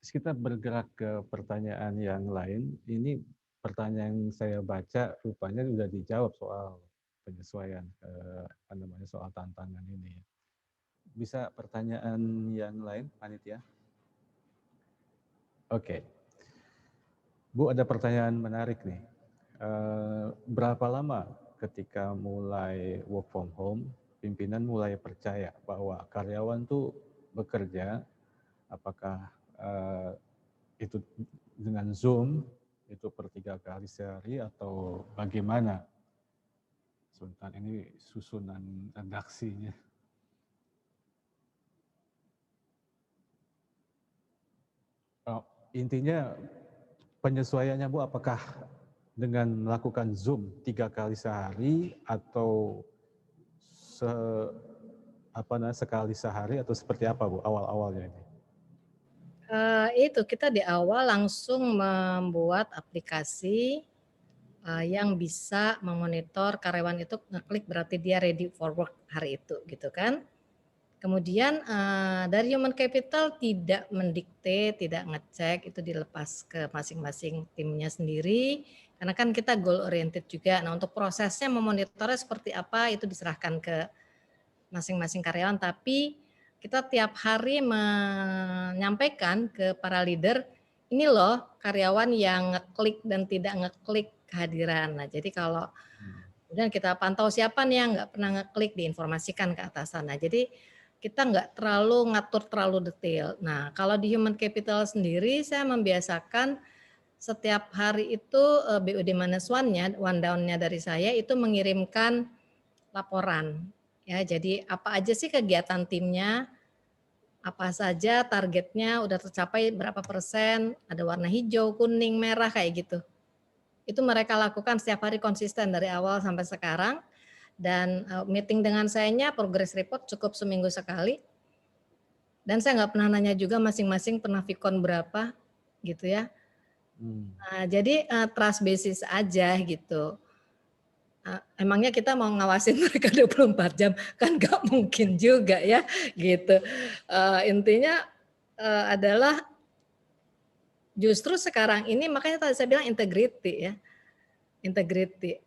Kita bergerak ke pertanyaan yang lain. Ini pertanyaan yang saya baca rupanya sudah dijawab soal penyesuaian soal tantangan ini. Bisa pertanyaan yang lain, panitia? Oke. Bu, ada pertanyaan menarik nih. Berapa lama ketika mulai work from home, pimpinan mulai percaya bahwa karyawan tuh bekerja, apakah itu dengan Zoom, itu per 3 kali sehari atau bagaimana? Sebentar, ini susunan redaksinya. Intinya penyesuaiannya Bu, apakah dengan melakukan Zoom 3 kali sehari atau sekali sehari atau seperti apa Bu awal-awalnya ini? Itu kita di awal langsung membuat aplikasi yang bisa memonitor karyawan itu ngeklik berarti dia ready for work hari itu gitu kan. Kemudian dari human capital tidak mendikte, tidak ngecek, itu dilepas ke masing-masing timnya sendiri. Karena kan kita goal oriented juga. Nah untuk prosesnya memonitornya seperti apa itu diserahkan ke masing-masing karyawan. Tapi kita tiap hari menyampaikan ke para leader, ini loh karyawan yang ngeklik dan tidak ngeklik kehadiran. Nah jadi kalau kemudian kita pantau siapa nih yang nggak pernah ngeklik, diinformasikan ke atasan. Nah jadi kita nggak terlalu ngatur terlalu detail. Nah kalau di human capital sendiri saya membiasakan setiap hari itu BUD minus one-nya, one down-nya dari saya itu mengirimkan laporan. Ya, jadi apa aja sih kegiatan timnya, apa saja targetnya udah tercapai berapa persen, ada warna hijau, kuning, merah kayak gitu. Itu mereka lakukan setiap hari konsisten dari awal sampai sekarang. Dan meeting dengan sayanya progress report cukup seminggu sekali. Dan saya nggak pernah nanya juga masing-masing pernah Vicon berapa gitu ya. Nah, jadi trust basis aja gitu. Emangnya kita mau ngawasin mereka 24 jam kan nggak mungkin juga ya gitu. Intinya adalah justru sekarang ini makanya tadi saya bilang integrity ya. Integrity.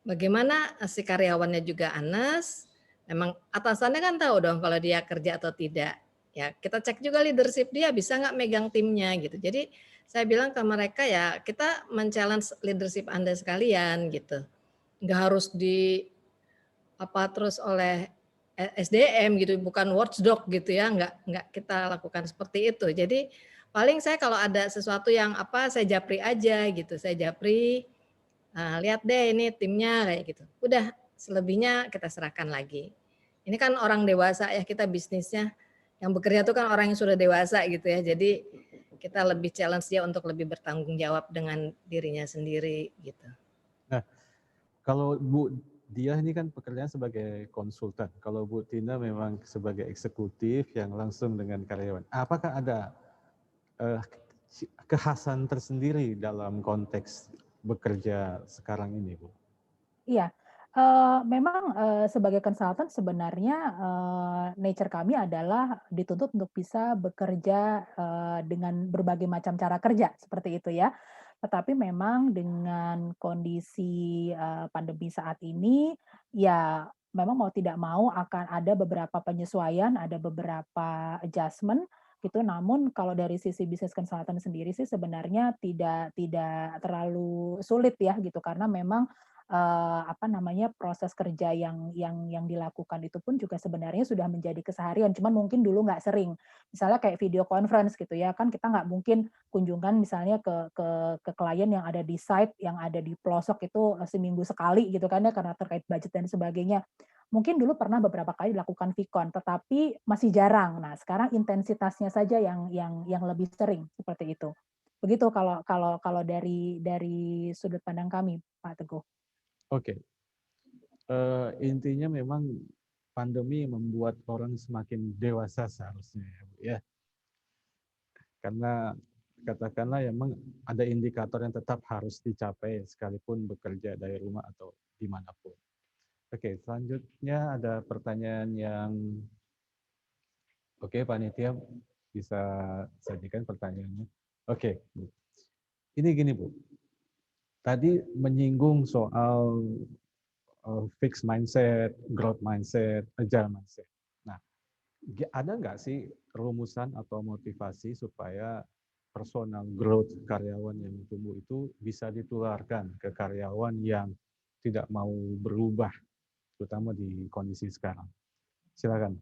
Bagaimana si karyawannya juga honest, memang atasannya kan tahu dong kalau dia kerja atau tidak. Ya kita cek juga leadership dia bisa nggak megang timnya gitu. Jadi saya bilang ke mereka ya kita men-challenge leadership Anda sekalian gitu. Nggak harus di apa terus oleh SDM gitu, bukan watchdog gitu ya, nggak kita lakukan seperti itu. Jadi paling saya kalau ada sesuatu yang apa saya japri aja gitu, saya japri. Nah, lihat deh ini timnya kayak gitu. Udah selebihnya kita serahkan lagi. Ini kan orang dewasa ya kita bisnisnya. Yang bekerja itu kan orang yang sudah dewasa gitu ya. Jadi kita lebih challenge dia untuk lebih bertanggung jawab dengan dirinya sendiri gitu. Nah, kalau Bu Dia ini kan pekerjaan sebagai konsultan. Kalau Bu Tina memang sebagai eksekutif yang langsung dengan karyawan. Apakah ada kekhasan tersendiri dalam konteks bekerja sekarang ini, Bu? Iya, memang sebagai konsultan sebenarnya nature kami adalah dituntut untuk bisa bekerja dengan berbagai macam cara kerja seperti itu ya. Tetapi memang dengan kondisi pandemi saat ini, ya memang mau tidak mau akan ada beberapa penyesuaian, ada beberapa adjustment gitu. Namun kalau dari sisi bisnis consultant sendiri sih sebenarnya tidak terlalu sulit ya gitu karena memang proses kerja yang dilakukan itu pun juga sebenarnya sudah menjadi keseharian, cuman mungkin dulu nggak sering. Misalnya kayak video conference gitu ya, kan kita nggak mungkin kunjungan misalnya ke klien yang ada di site, yang ada di pelosok itu seminggu sekali gitu kan ya, karena terkait budget dan sebagainya. Mungkin dulu pernah beberapa kali dilakukan Vicon, tetapi masih jarang. Nah, sekarang intensitasnya saja yang lebih sering seperti itu. Begitu kalau dari sudut pandang kami, Pak Teguh. Oke. Intinya memang pandemi membuat orang semakin dewasa seharusnya ya, Bu ya. Karena katakanlah memang ada indikator yang tetap harus dicapai sekalipun bekerja dari rumah atau dimanapun. Oke, selanjutnya ada pertanyaan yang panitia bisa sajikan pertanyaannya. Oke, Bu. Ini gini Bu, tadi menyinggung soal fixed mindset, growth mindset, agile mindset. Nah, ada nggak sih rumusan atau motivasi supaya personal growth karyawan yang tumbuh itu bisa ditularkan ke karyawan yang tidak mau berubah, terutama di kondisi sekarang? Silakan.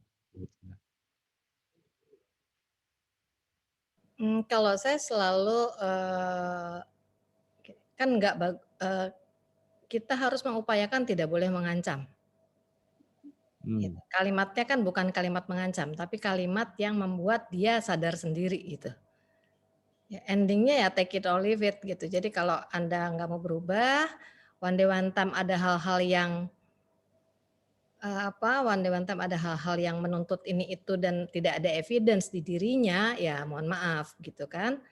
Kalau saya selalu kan kita harus mengupayakan tidak boleh mengancam. Gitu. Kalimatnya kan bukan kalimat mengancam, tapi kalimat yang membuat dia sadar sendiri gitu. Ya, endingnya ya take it or leave it gitu. Jadi kalau Anda nggak mau berubah, one day one time ada hal-hal yang one day one time ada hal-hal yang menuntut ini itu dan tidak ada evidence di dirinya, ya mohon maaf gitu kan.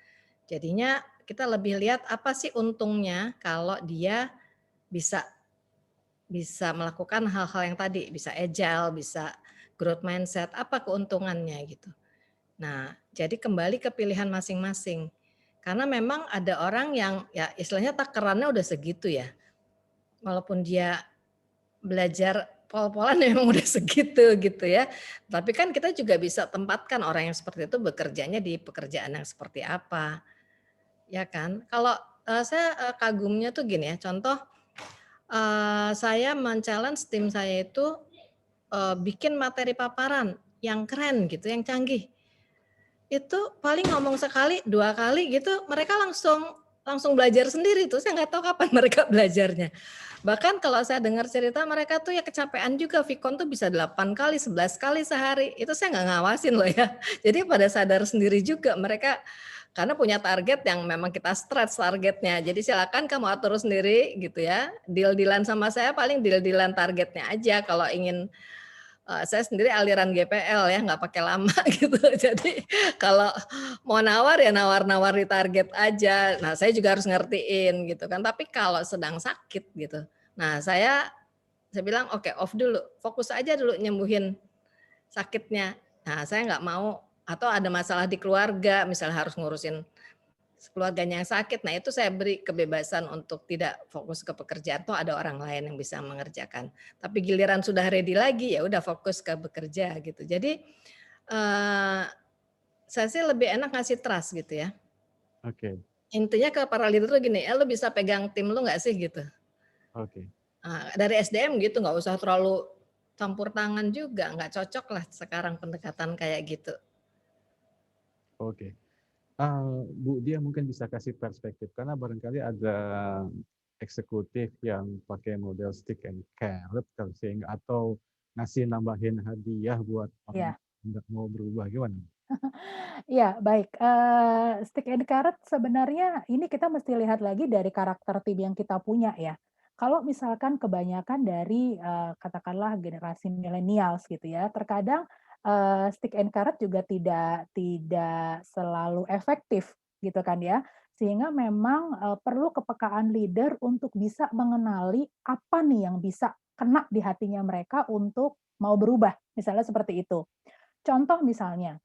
Jadinya kita lebih lihat apa sih untungnya kalau dia bisa bisa melakukan hal-hal yang tadi, bisa agile, bisa growth mindset, apa keuntungannya gitu. Nah, jadi kembali ke pilihan masing-masing. Karena memang ada orang yang ya istilahnya takarannya udah segitu ya. Walaupun dia belajar pol-polan memang udah segitu gitu ya. Tapi kan kita juga bisa tempatkan orang yang seperti itu bekerjanya di pekerjaan yang seperti apa. Ya kan? Kalau saya kagumnya tuh gini ya, contoh saya men-challenge tim saya itu bikin materi paparan yang keren gitu, yang canggih. Itu paling ngomong sekali, 2 kali gitu, mereka langsung belajar sendiri tuh, saya nggak tahu kapan mereka belajarnya. Bahkan kalau saya dengar cerita mereka tuh ya kecapean juga, Vicon tuh bisa 8 kali, 11 kali sehari, itu saya nggak ngawasin loh ya. Jadi pada sadar sendiri juga mereka, karena punya target yang memang kita stretch targetnya. Jadi silakan kamu atur sendiri gitu ya. Deal-dealan sama saya paling deal-dealan targetnya aja kalau ingin. Saya sendiri aliran GPL ya, nggak pakai lama gitu. Jadi kalau mau nawar ya nawar-nawar di target aja. Nah saya juga harus ngertiin gitu kan. Tapi kalau sedang sakit gitu, nah saya bilang oke, off dulu, fokus aja dulu nyembuhin sakitnya. Nah saya nggak mau, atau ada masalah di keluarga, misalnya harus ngurusin keluarganya yang sakit, nah itu saya beri kebebasan untuk tidak fokus ke pekerjaan, toh ada orang lain yang bisa mengerjakan. Tapi giliran sudah ready lagi, ya udah fokus ke bekerja gitu. Jadi saya sih lebih enak ngasih trust gitu ya. Oke, Intinya ke para leader tuh gini, lu bisa pegang tim lu nggak sih gitu. oke, Dari SDM gitu, nggak usah terlalu campur tangan juga, nggak cocok lah sekarang pendekatan kayak gitu. oke. Bu Dia mungkin bisa kasih perspektif karena barangkali ada eksekutif yang pakai model stick and carrot sehingga atau ngasih nambahin hadiah buat orang Ya. yang nggak mau berubah gimana? Iya, baik. Stick and carrot sebenarnya ini kita mesti lihat lagi dari karakter tim yang kita punya ya. Kalau misalkan kebanyakan dari, katakanlah generasi millennials gitu ya, terkadang, stick and carrot juga tidak selalu efektif gitu kan ya. Sehingga memang, perlu kepekaan leader untuk bisa mengenali apa nih yang bisa kena di hatinya mereka untuk mau berubah, misalnya seperti itu. Contoh misalnya,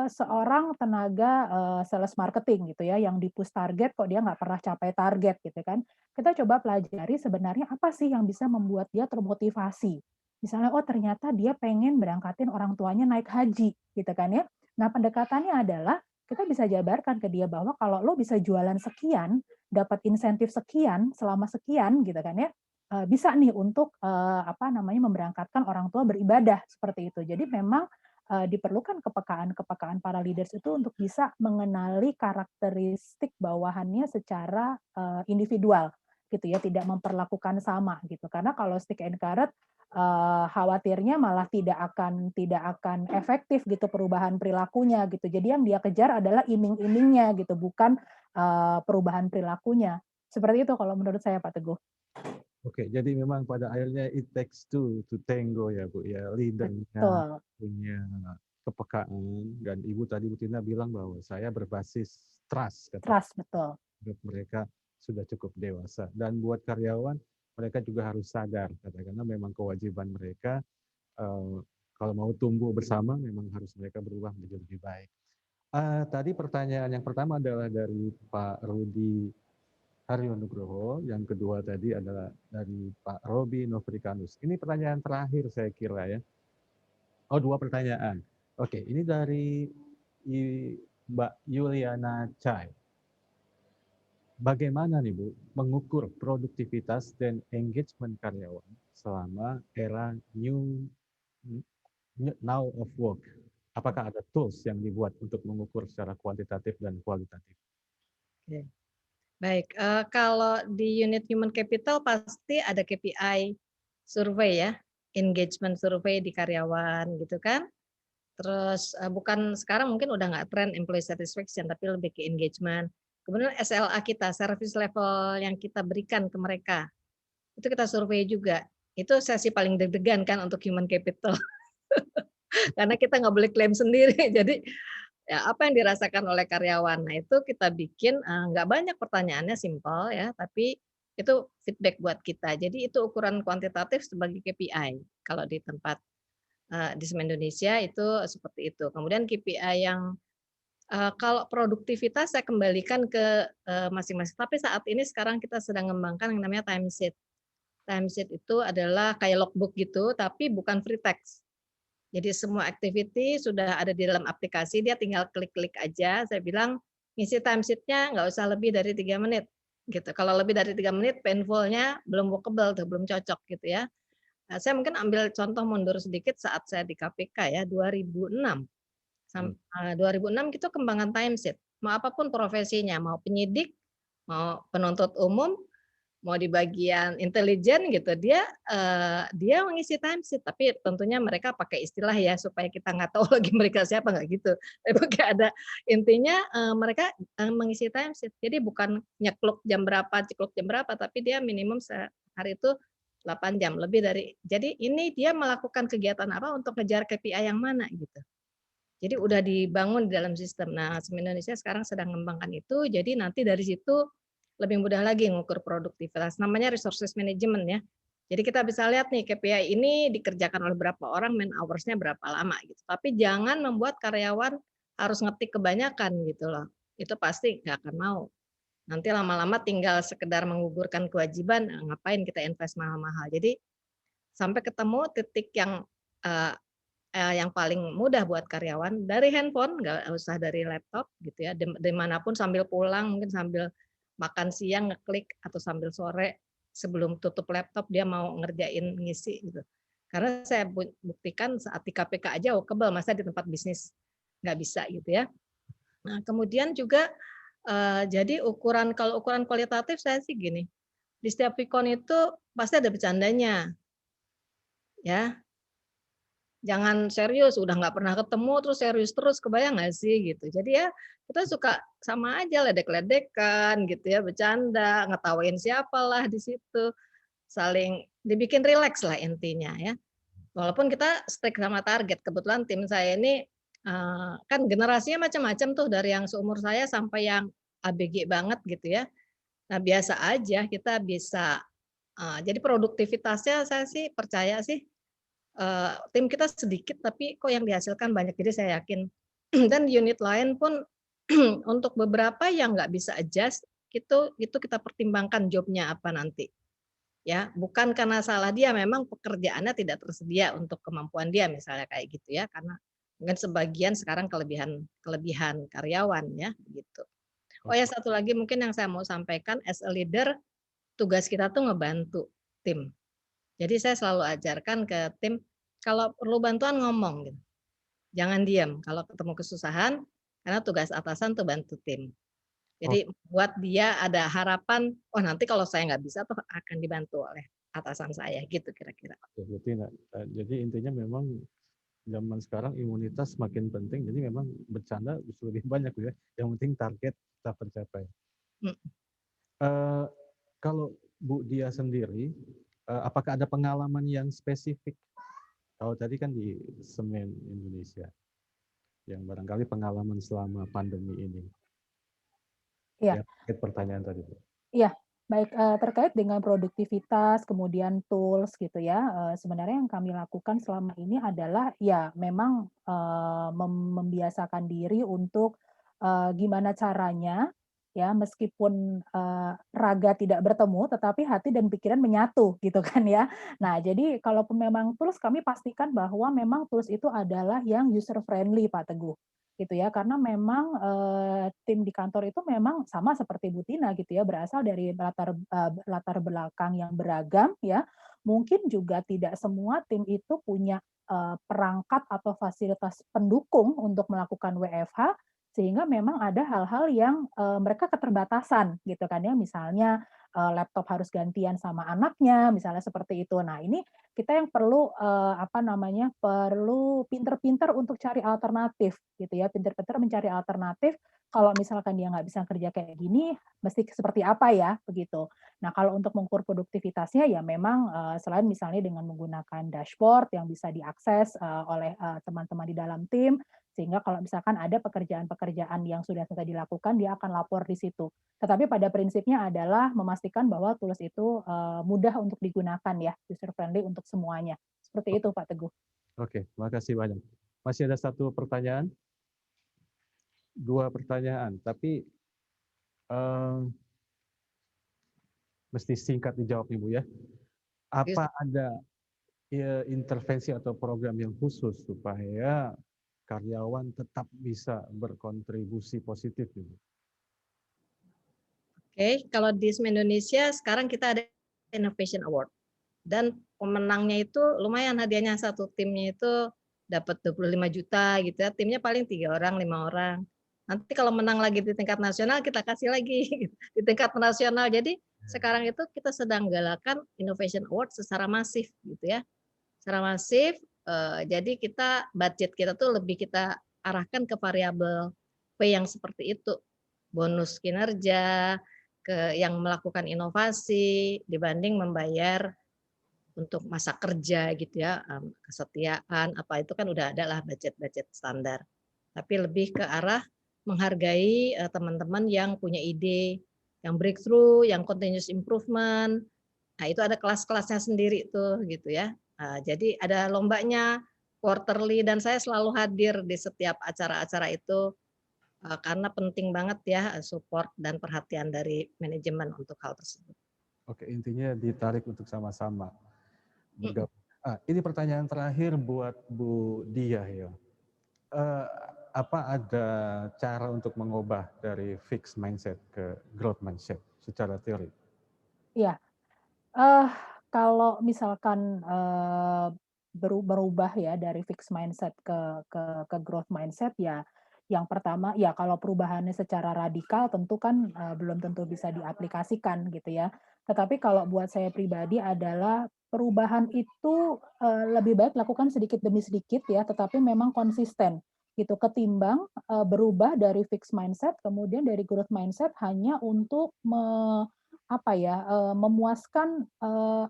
seorang tenaga, sales marketing gitu ya, yang di-push target kok dia nggak pernah capai target gitu kan. Kita coba pelajari sebenarnya apa sih yang bisa membuat dia termotivasi. Misalnya, oh ternyata dia pengen berangkatin orang tuanya naik haji gitu kan ya. Nah pendekatannya adalah, kita bisa jabarkan ke dia bahwa kalau lo bisa jualan sekian, dapat insentif sekian, selama sekian gitu kan ya, bisa nih untuk, memberangkatkan orang tua beribadah, seperti itu. Jadi memang diperlukan kepekaan para leaders itu untuk bisa mengenali karakteristik bawahannya secara individual gitu ya, tidak memperlakukan sama gitu. Karena kalau stick and carrot khawatirnya malah tidak akan efektif gitu perubahan perilakunya gitu. Jadi yang dia kejar adalah iming-imingnya gitu, bukan perubahan perilakunya. Seperti itu kalau menurut saya Pak Teguh. Oke, jadi memang pada akhirnya it takes two to tango ya Bu ya, leadernya Betul, punya kepekaan dan Ibu tadi Bu Tina bilang bahwa saya berbasis trust kata trust betul. mereka sudah cukup dewasa dan buat karyawan mereka juga harus sadar karena memang kewajiban mereka kalau mau tumbuh bersama memang harus mereka berubah menjadi lebih baik. Tadi pertanyaan yang pertama adalah dari Pak Rudi Haryo Nugroho, yang kedua tadi adalah dari Pak Robi Novrikanus. Ini pertanyaan terakhir saya kira ya. Oh, 2 pertanyaan. Oke, ini dari Mbak Yuliana Chai. Bagaimana nih Bu mengukur produktivitas dan engagement karyawan selama era now of work? Apakah ada tools yang dibuat untuk mengukur secara kuantitatif dan kualitatif? Oke. Baik, kalau di unit human capital pasti ada KPI survei ya, engagement survei di karyawan gitu kan. Terus bukan sekarang mungkin udah nggak tren employee satisfaction, tapi lebih ke engagement. Kemudian SLA kita, service level yang kita berikan ke mereka, itu kita survei juga. Itu sesi paling deg-degan kan untuk human capital. Karena kita nggak boleh klaim sendiri. Jadi ya apa yang dirasakan oleh karyawan. Nah itu kita bikin nggak banyak pertanyaannya, simpel ya, tapi itu feedback buat kita. Jadi itu ukuran kuantitatif sebagai KPI kalau di tempat di Semen Indonesia itu seperti itu. Kemudian KPI yang kalau produktivitas saya kembalikan ke masing-masing. Tapi saat ini sekarang kita sedang mengembangkan yang namanya timesheet. Timesheet itu adalah kayak logbook gitu, tapi bukan free text. Jadi semua activity sudah ada di dalam aplikasi, dia tinggal klik-klik aja. Saya bilang ngisi timesheet-nya nggak usah lebih dari 3 menit. Gitu. Kalau lebih dari 3 menit, painful-nya belum workable, tuh, belum cocok gitu ya. Nah, saya mungkin ambil contoh mundur sedikit saat saya di KPK ya, 2006. 2006 itu kembangan timesheet. Mau apapun profesinya, mau penyidik, mau penuntut umum, mau di bagian intelijen gitu, dia mengisi timesheet, tapi tentunya mereka pakai istilah ya supaya kita nggak tahu lagi mereka siapa, nggak gitu. Tapi pakai ada intinya mereka mengisi timesheet. Jadi bukan nyekluk jam berapa, cekluk jam berapa, tapi dia minimum sehari itu 8 jam lebih dari. Jadi ini dia melakukan kegiatan apa untuk ngejar KPI yang mana gitu. Jadi udah dibangun di dalam sistem. Nah, Semen Indonesia sekarang sedang mengembangkan itu. Jadi nanti dari situ lebih mudah lagi mengukur produktivitas. Namanya resources management ya. Jadi kita bisa lihat nih KPI ini dikerjakan oleh berapa orang, man hours-nya berapa lama gitu. Tapi jangan membuat karyawan harus ngetik kebanyakan gitu loh. Itu pasti nggak akan mau. Nanti lama-lama tinggal sekedar menggugurkan kewajiban, ngapain kita invest mahal-mahal. Jadi sampai ketemu titik yang paling mudah buat karyawan dari handphone, nggak usah dari laptop gitu ya, dimanapun sambil pulang, mungkin sambil makan siang ngeklik atau sambil sore sebelum tutup laptop dia mau ngerjain ngisi gitu. Karena saya buktikan saat di KPK aja kebal, masa di tempat bisnis nggak bisa gitu ya. Nah kemudian juga jadi kalau ukuran kualitatif saya sih gini, di setiap Vicon itu pasti ada bercandanya, ya. Jangan serius, udah nggak pernah ketemu terus serius terus, kebayang nggak sih gitu. Jadi ya kita suka sama aja ledek-ledekan gitu ya, bercanda, ngetawain siapalah di situ, saling dibikin rileks lah intinya ya. Walaupun kita strict sama target, kebetulan tim saya ini kan generasinya macam-macam tuh dari yang seumur saya sampai yang ABG banget gitu ya. Nah biasa aja kita bisa, jadi produktivitasnya saya sih percaya sih tim kita sedikit tapi kok yang dihasilkan banyak, jadi saya yakin. Dan unit lain pun untuk beberapa yang nggak bisa adjust itu kita pertimbangkan jobnya apa nanti ya, bukan karena salah dia, memang pekerjaannya tidak tersedia untuk kemampuan dia misalnya kayak gitu ya, karena mungkin sebagian sekarang kelebihan karyawan ya gitu. Oh ya satu lagi mungkin yang saya mau sampaikan, as a leader tugas kita tuh ngebantu tim. Jadi saya selalu ajarkan ke tim, kalau perlu bantuan ngomong gitu. Jangan diam kalau ketemu kesusahan, karena tugas atasan tuh bantu tim. Jadi buat dia ada harapan, oh nanti kalau saya nggak bisa tuh akan dibantu oleh atasan saya gitu kira-kira. Jadi intinya memang zaman sekarang imunitas makin penting, jadi memang bercanda justru lebih banyak ya. Yang penting target kita tercapai. Kalau Bu Dia sendiri, apakah ada pengalaman yang spesifik? Kalau tadi kan di Semen Indonesia, yang barangkali pengalaman selama pandemi ini. Iya. Ya, pertanyaan tadi. Iya, baik, terkait dengan produktivitas, kemudian tools gitu ya, sebenarnya yang kami lakukan selama ini adalah ya memang, membiasakan diri untuk, gimana caranya ya meskipun, raga tidak bertemu tetapi hati dan pikiran menyatu gitu kan ya. Nah jadi kalaupun memang tools kami pastikan bahwa memang tools itu adalah yang user friendly Pak Teguh. Gitu ya, karena memang, tim di kantor itu memang sama seperti Bu Tina gitu ya, berasal dari latar belakang yang beragam ya. Mungkin juga tidak semua tim itu punya, perangkat atau fasilitas pendukung untuk melakukan WFH, sehingga memang ada hal-hal yang, mereka keterbatasan gitu kan ya. Misalnya laptop harus gantian sama anaknya, misalnya seperti itu. Nah, ini kita yang perlu perlu pinter-pinter untuk cari alternatif gitu ya, pinter-pinter mencari alternatif. Kalau misalkan dia nggak bisa kerja kayak gini, mesti seperti apa ya, begitu. Nah, kalau untuk mengukur produktivitasnya ya memang selain misalnya dengan menggunakan dashboard yang bisa diakses oleh teman-teman di dalam tim, sehingga kalau misalkan ada pekerjaan-pekerjaan yang sudah selesai dilakukan, dia akan lapor di situ. Tetapi pada prinsipnya adalah memastikan bahwa tools itu mudah untuk digunakan ya, user friendly untuk semuanya. Seperti itu Pak Teguh. Oke, terima kasih banyak. Masih ada satu pertanyaan? Dua pertanyaan, tapi mesti singkat dijawab Ibu ya. Apa ada intervensi atau program yang khusus supaya karyawan tetap bisa berkontribusi positif Ibu? Oke, kalau di Indonesia sekarang kita ada Innovation Award. Dan pemenangnya itu lumayan hadiahnya, satu timnya itu dapat 25 juta gitu ya. Timnya paling 3 orang, 5 orang. Nanti kalau menang lagi di tingkat nasional kita kasih lagi di tingkat nasional. Jadi sekarang itu kita sedang galakan Innovation Award secara masif gitu ya. Secara masif, jadi budget kita tuh lebih kita arahkan ke variabel P yang seperti itu. Bonus kinerja, ke yang melakukan inovasi dibanding membayar untuk masa kerja gitu ya, kesetiaan apa itu kan udah ada lah budget-budget standar. Tapi lebih ke arah menghargai teman-teman yang punya ide, yang breakthrough, yang continuous improvement. Nah, itu ada kelas-kelasnya sendiri tuh gitu ya. Jadi ada lombanya quarterly dan saya selalu hadir di setiap acara-acara itu karena penting banget ya support dan perhatian dari manajemen untuk hal tersebut. Oke, intinya ditarik untuk sama-sama bergabung. Ini pertanyaan terakhir buat Bu Dia ya. Apa ada cara untuk mengubah dari fixed mindset ke growth mindset secara teori? Iya, kalau misalkan berubah ya dari fixed mindset ke growth mindset ya, yang pertama ya kalau perubahannya secara radikal tentu kan belum tentu bisa diaplikasikan gitu ya. Tetapi kalau buat saya pribadi adalah perubahan itu lebih baik lakukan sedikit demi sedikit ya, tetapi memang konsisten gitu ketimbang berubah dari fixed mindset kemudian dari growth mindset hanya untuk memuaskan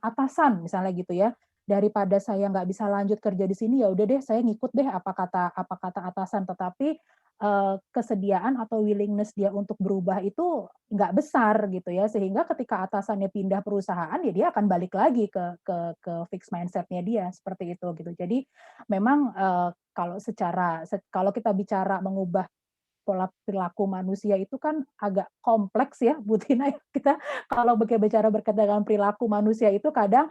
atasan misalnya gitu ya. Daripada saya nggak bisa lanjut kerja di sini, ya udah deh saya ngikut deh apa kata atasan. Tetapi kesediaan atau willingness dia untuk berubah itu nggak besar gitu ya. Sehingga ketika atasannya pindah perusahaan, ya dia akan balik lagi ke fixed mindset-nya dia seperti itu gitu. Jadi memang kalau kita bicara mengubah pola perilaku manusia itu kan agak kompleks ya, Bu Tina. Kita kalau bicara berkaitan dengan perilaku manusia itu kadang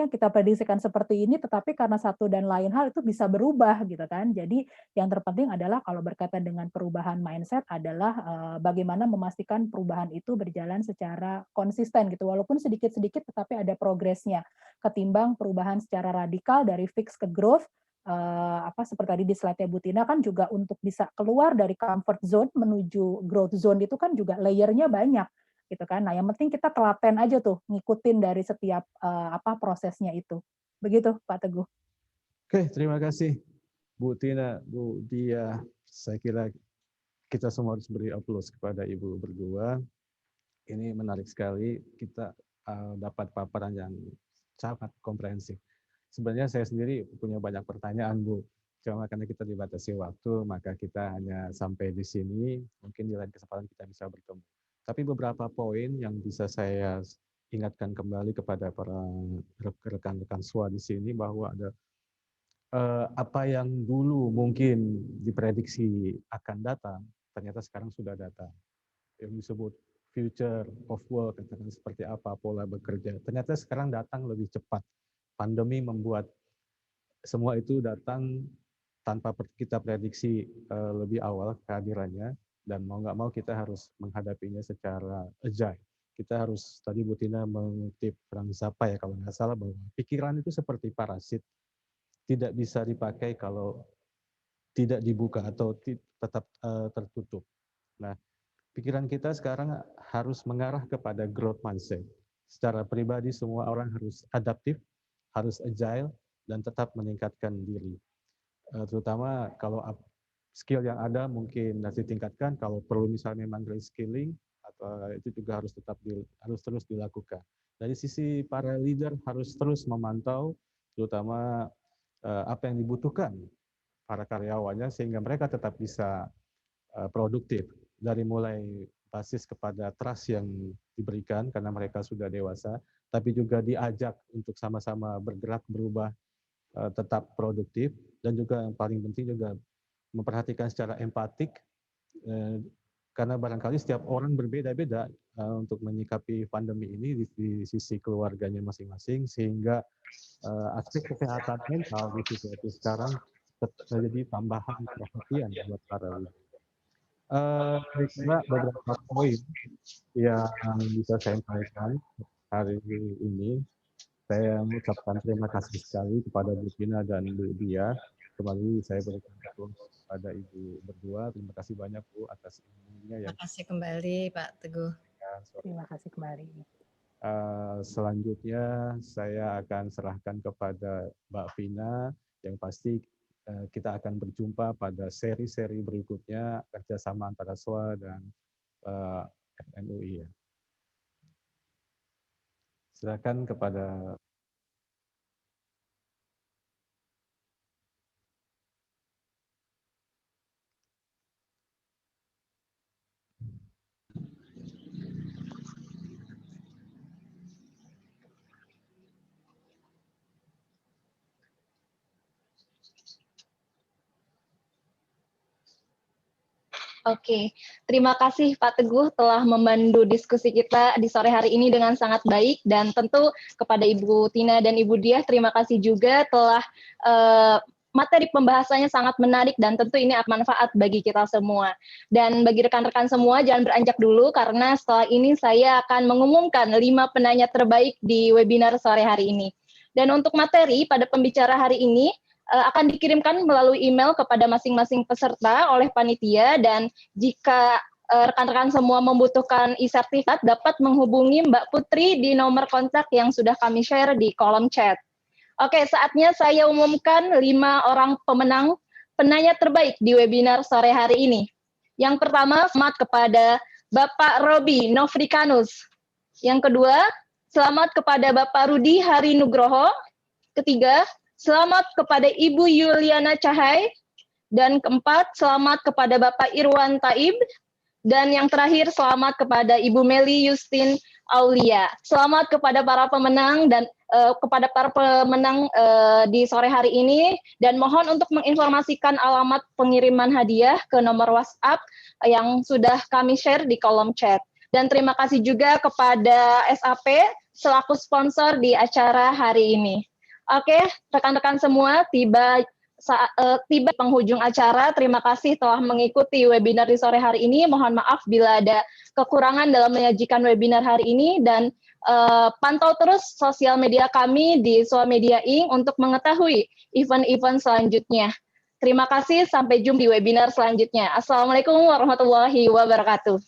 kita prediksikan seperti ini, tetapi karena satu dan lain hal itu bisa berubah gitu kan. Jadi yang terpenting adalah kalau berkaitan dengan perubahan mindset adalah bagaimana memastikan perubahan itu berjalan secara konsisten gitu, walaupun sedikit-sedikit tetapi ada progresnya. Ketimbang perubahan secara radikal dari fix ke growth, seperti tadi di slide-nya Bu Tina kan juga untuk bisa keluar dari comfort zone menuju growth zone itu kan juga layer-nya banyak gitu kan. Nah, yang penting kita telaten aja tuh ngikutin dari setiap prosesnya itu. Begitu Pak Teguh. Oke, terima kasih Bu Tina, Bu Dia. Saya kira kita semua harus beri aplaus kepada Ibu berdua. Ini menarik sekali, kita dapat paparan yang sangat komprehensif. Sebenarnya saya sendiri punya banyak pertanyaan, Bu. Cuma karena kita dibatasi waktu, maka kita hanya sampai di sini. Mungkin di lain kesempatan kita bisa bertemu. Tapi beberapa poin yang bisa saya ingatkan kembali kepada para rekan-rekan SWA di sini bahwa ada apa yang dulu mungkin diprediksi akan datang, ternyata sekarang sudah datang. Yang disebut future of work, katakan seperti apa pola bekerja, ternyata sekarang datang lebih cepat. Pandemi membuat semua itu datang tanpa kita prediksi lebih awal kehadirannya, dan mau nggak mau kita harus menghadapinya secara agile. Kita harus, tadi Bu Tina mengutip Franz Zappa ya kalau nggak salah, bahwa pikiran itu seperti parasit, tidak bisa dipakai kalau tidak dibuka atau tetap tertutup. Nah, pikiran kita sekarang harus mengarah kepada growth mindset. Secara pribadi semua orang harus adaptif, harus agile, dan tetap meningkatkan diri. Terutama kalau skill yang ada mungkin harus ditingkatkan, kalau perlu misalnya memang reskilling, atau itu juga harus terus dilakukan. Dari sisi para leader harus terus memantau, terutama apa yang dibutuhkan para karyawannya sehingga mereka tetap bisa produktif, dari mulai basis kepada trust yang diberikan karena mereka sudah dewasa, tapi juga diajak untuk sama-sama bergerak berubah, tetap produktif, dan juga yang paling penting juga memperhatikan secara empatik, karena barangkali setiap orang berbeda-beda untuk menyikapi pandemi ini di sisi keluarganya masing-masing, sehingga aspek kesehatan mental di situasi sekarang menjadi tambahan perhatian buat para leader. Saya kira beberapa poin yang bisa saya sampaikan hari ini. Saya mengucapkan terima kasih sekali kepada Bu Tina dan Bu Dia. Kembali saya berikan kepada Ibu berdua. Terima kasih banyak Bu atas ilmunya. Terima kasih kembali Pak Teguh. Terima kasih kembali. Selanjutnya saya akan serahkan kepada Mbak Vina, yang pasti kita akan berjumpa pada seri-seri berikutnya kerjasama antara SOA dan FMUI. Silakan kepada Oke, terima kasih Pak Teguh telah memandu diskusi kita di sore hari ini dengan sangat baik, dan tentu kepada Ibu Tina dan Ibu Diah terima kasih juga telah materi pembahasannya sangat menarik dan tentu ini akan manfaat bagi kita semua. Dan bagi rekan-rekan semua jangan beranjak dulu karena setelah ini saya akan mengumumkan 5 penanya terbaik di webinar sore hari ini. Dan untuk materi pada pembicara hari ini akan dikirimkan melalui email kepada masing-masing peserta oleh panitia, dan jika rekan-rekan semua membutuhkan e-sertifikat dapat menghubungi Mbak Putri di nomor kontak yang sudah kami share di kolom chat. Oke, saatnya saya umumkan 5 orang pemenang penanya terbaik di webinar sore hari ini. Yang pertama, selamat kepada Bapak Robi Novrikanus. Yang kedua, selamat kepada Bapak Rudi Hari Nugroho. Ketiga, selamat kepada Ibu Yuliana Cahai. Dan keempat, selamat kepada Bapak Irwan Taib. Dan yang terakhir, selamat kepada Ibu Meli Yustin Aulia. Selamat kepada para pemenang dan kepada para pemenang di sore hari ini. Dan mohon untuk menginformasikan alamat pengiriman hadiah ke nomor WhatsApp yang sudah kami share di kolom chat. Dan terima kasih juga kepada SAP selaku sponsor di acara hari ini. Oke, rekan-rekan semua, tiba penghujung acara. Terima kasih telah mengikuti webinar di sore hari ini. Mohon maaf bila ada kekurangan dalam menyajikan webinar hari ini, dan pantau terus sosial media kami di SOA Media Inc. untuk mengetahui event-event selanjutnya. Terima kasih, sampai jumpa di webinar selanjutnya. Assalamualaikum warahmatullahi wabarakatuh.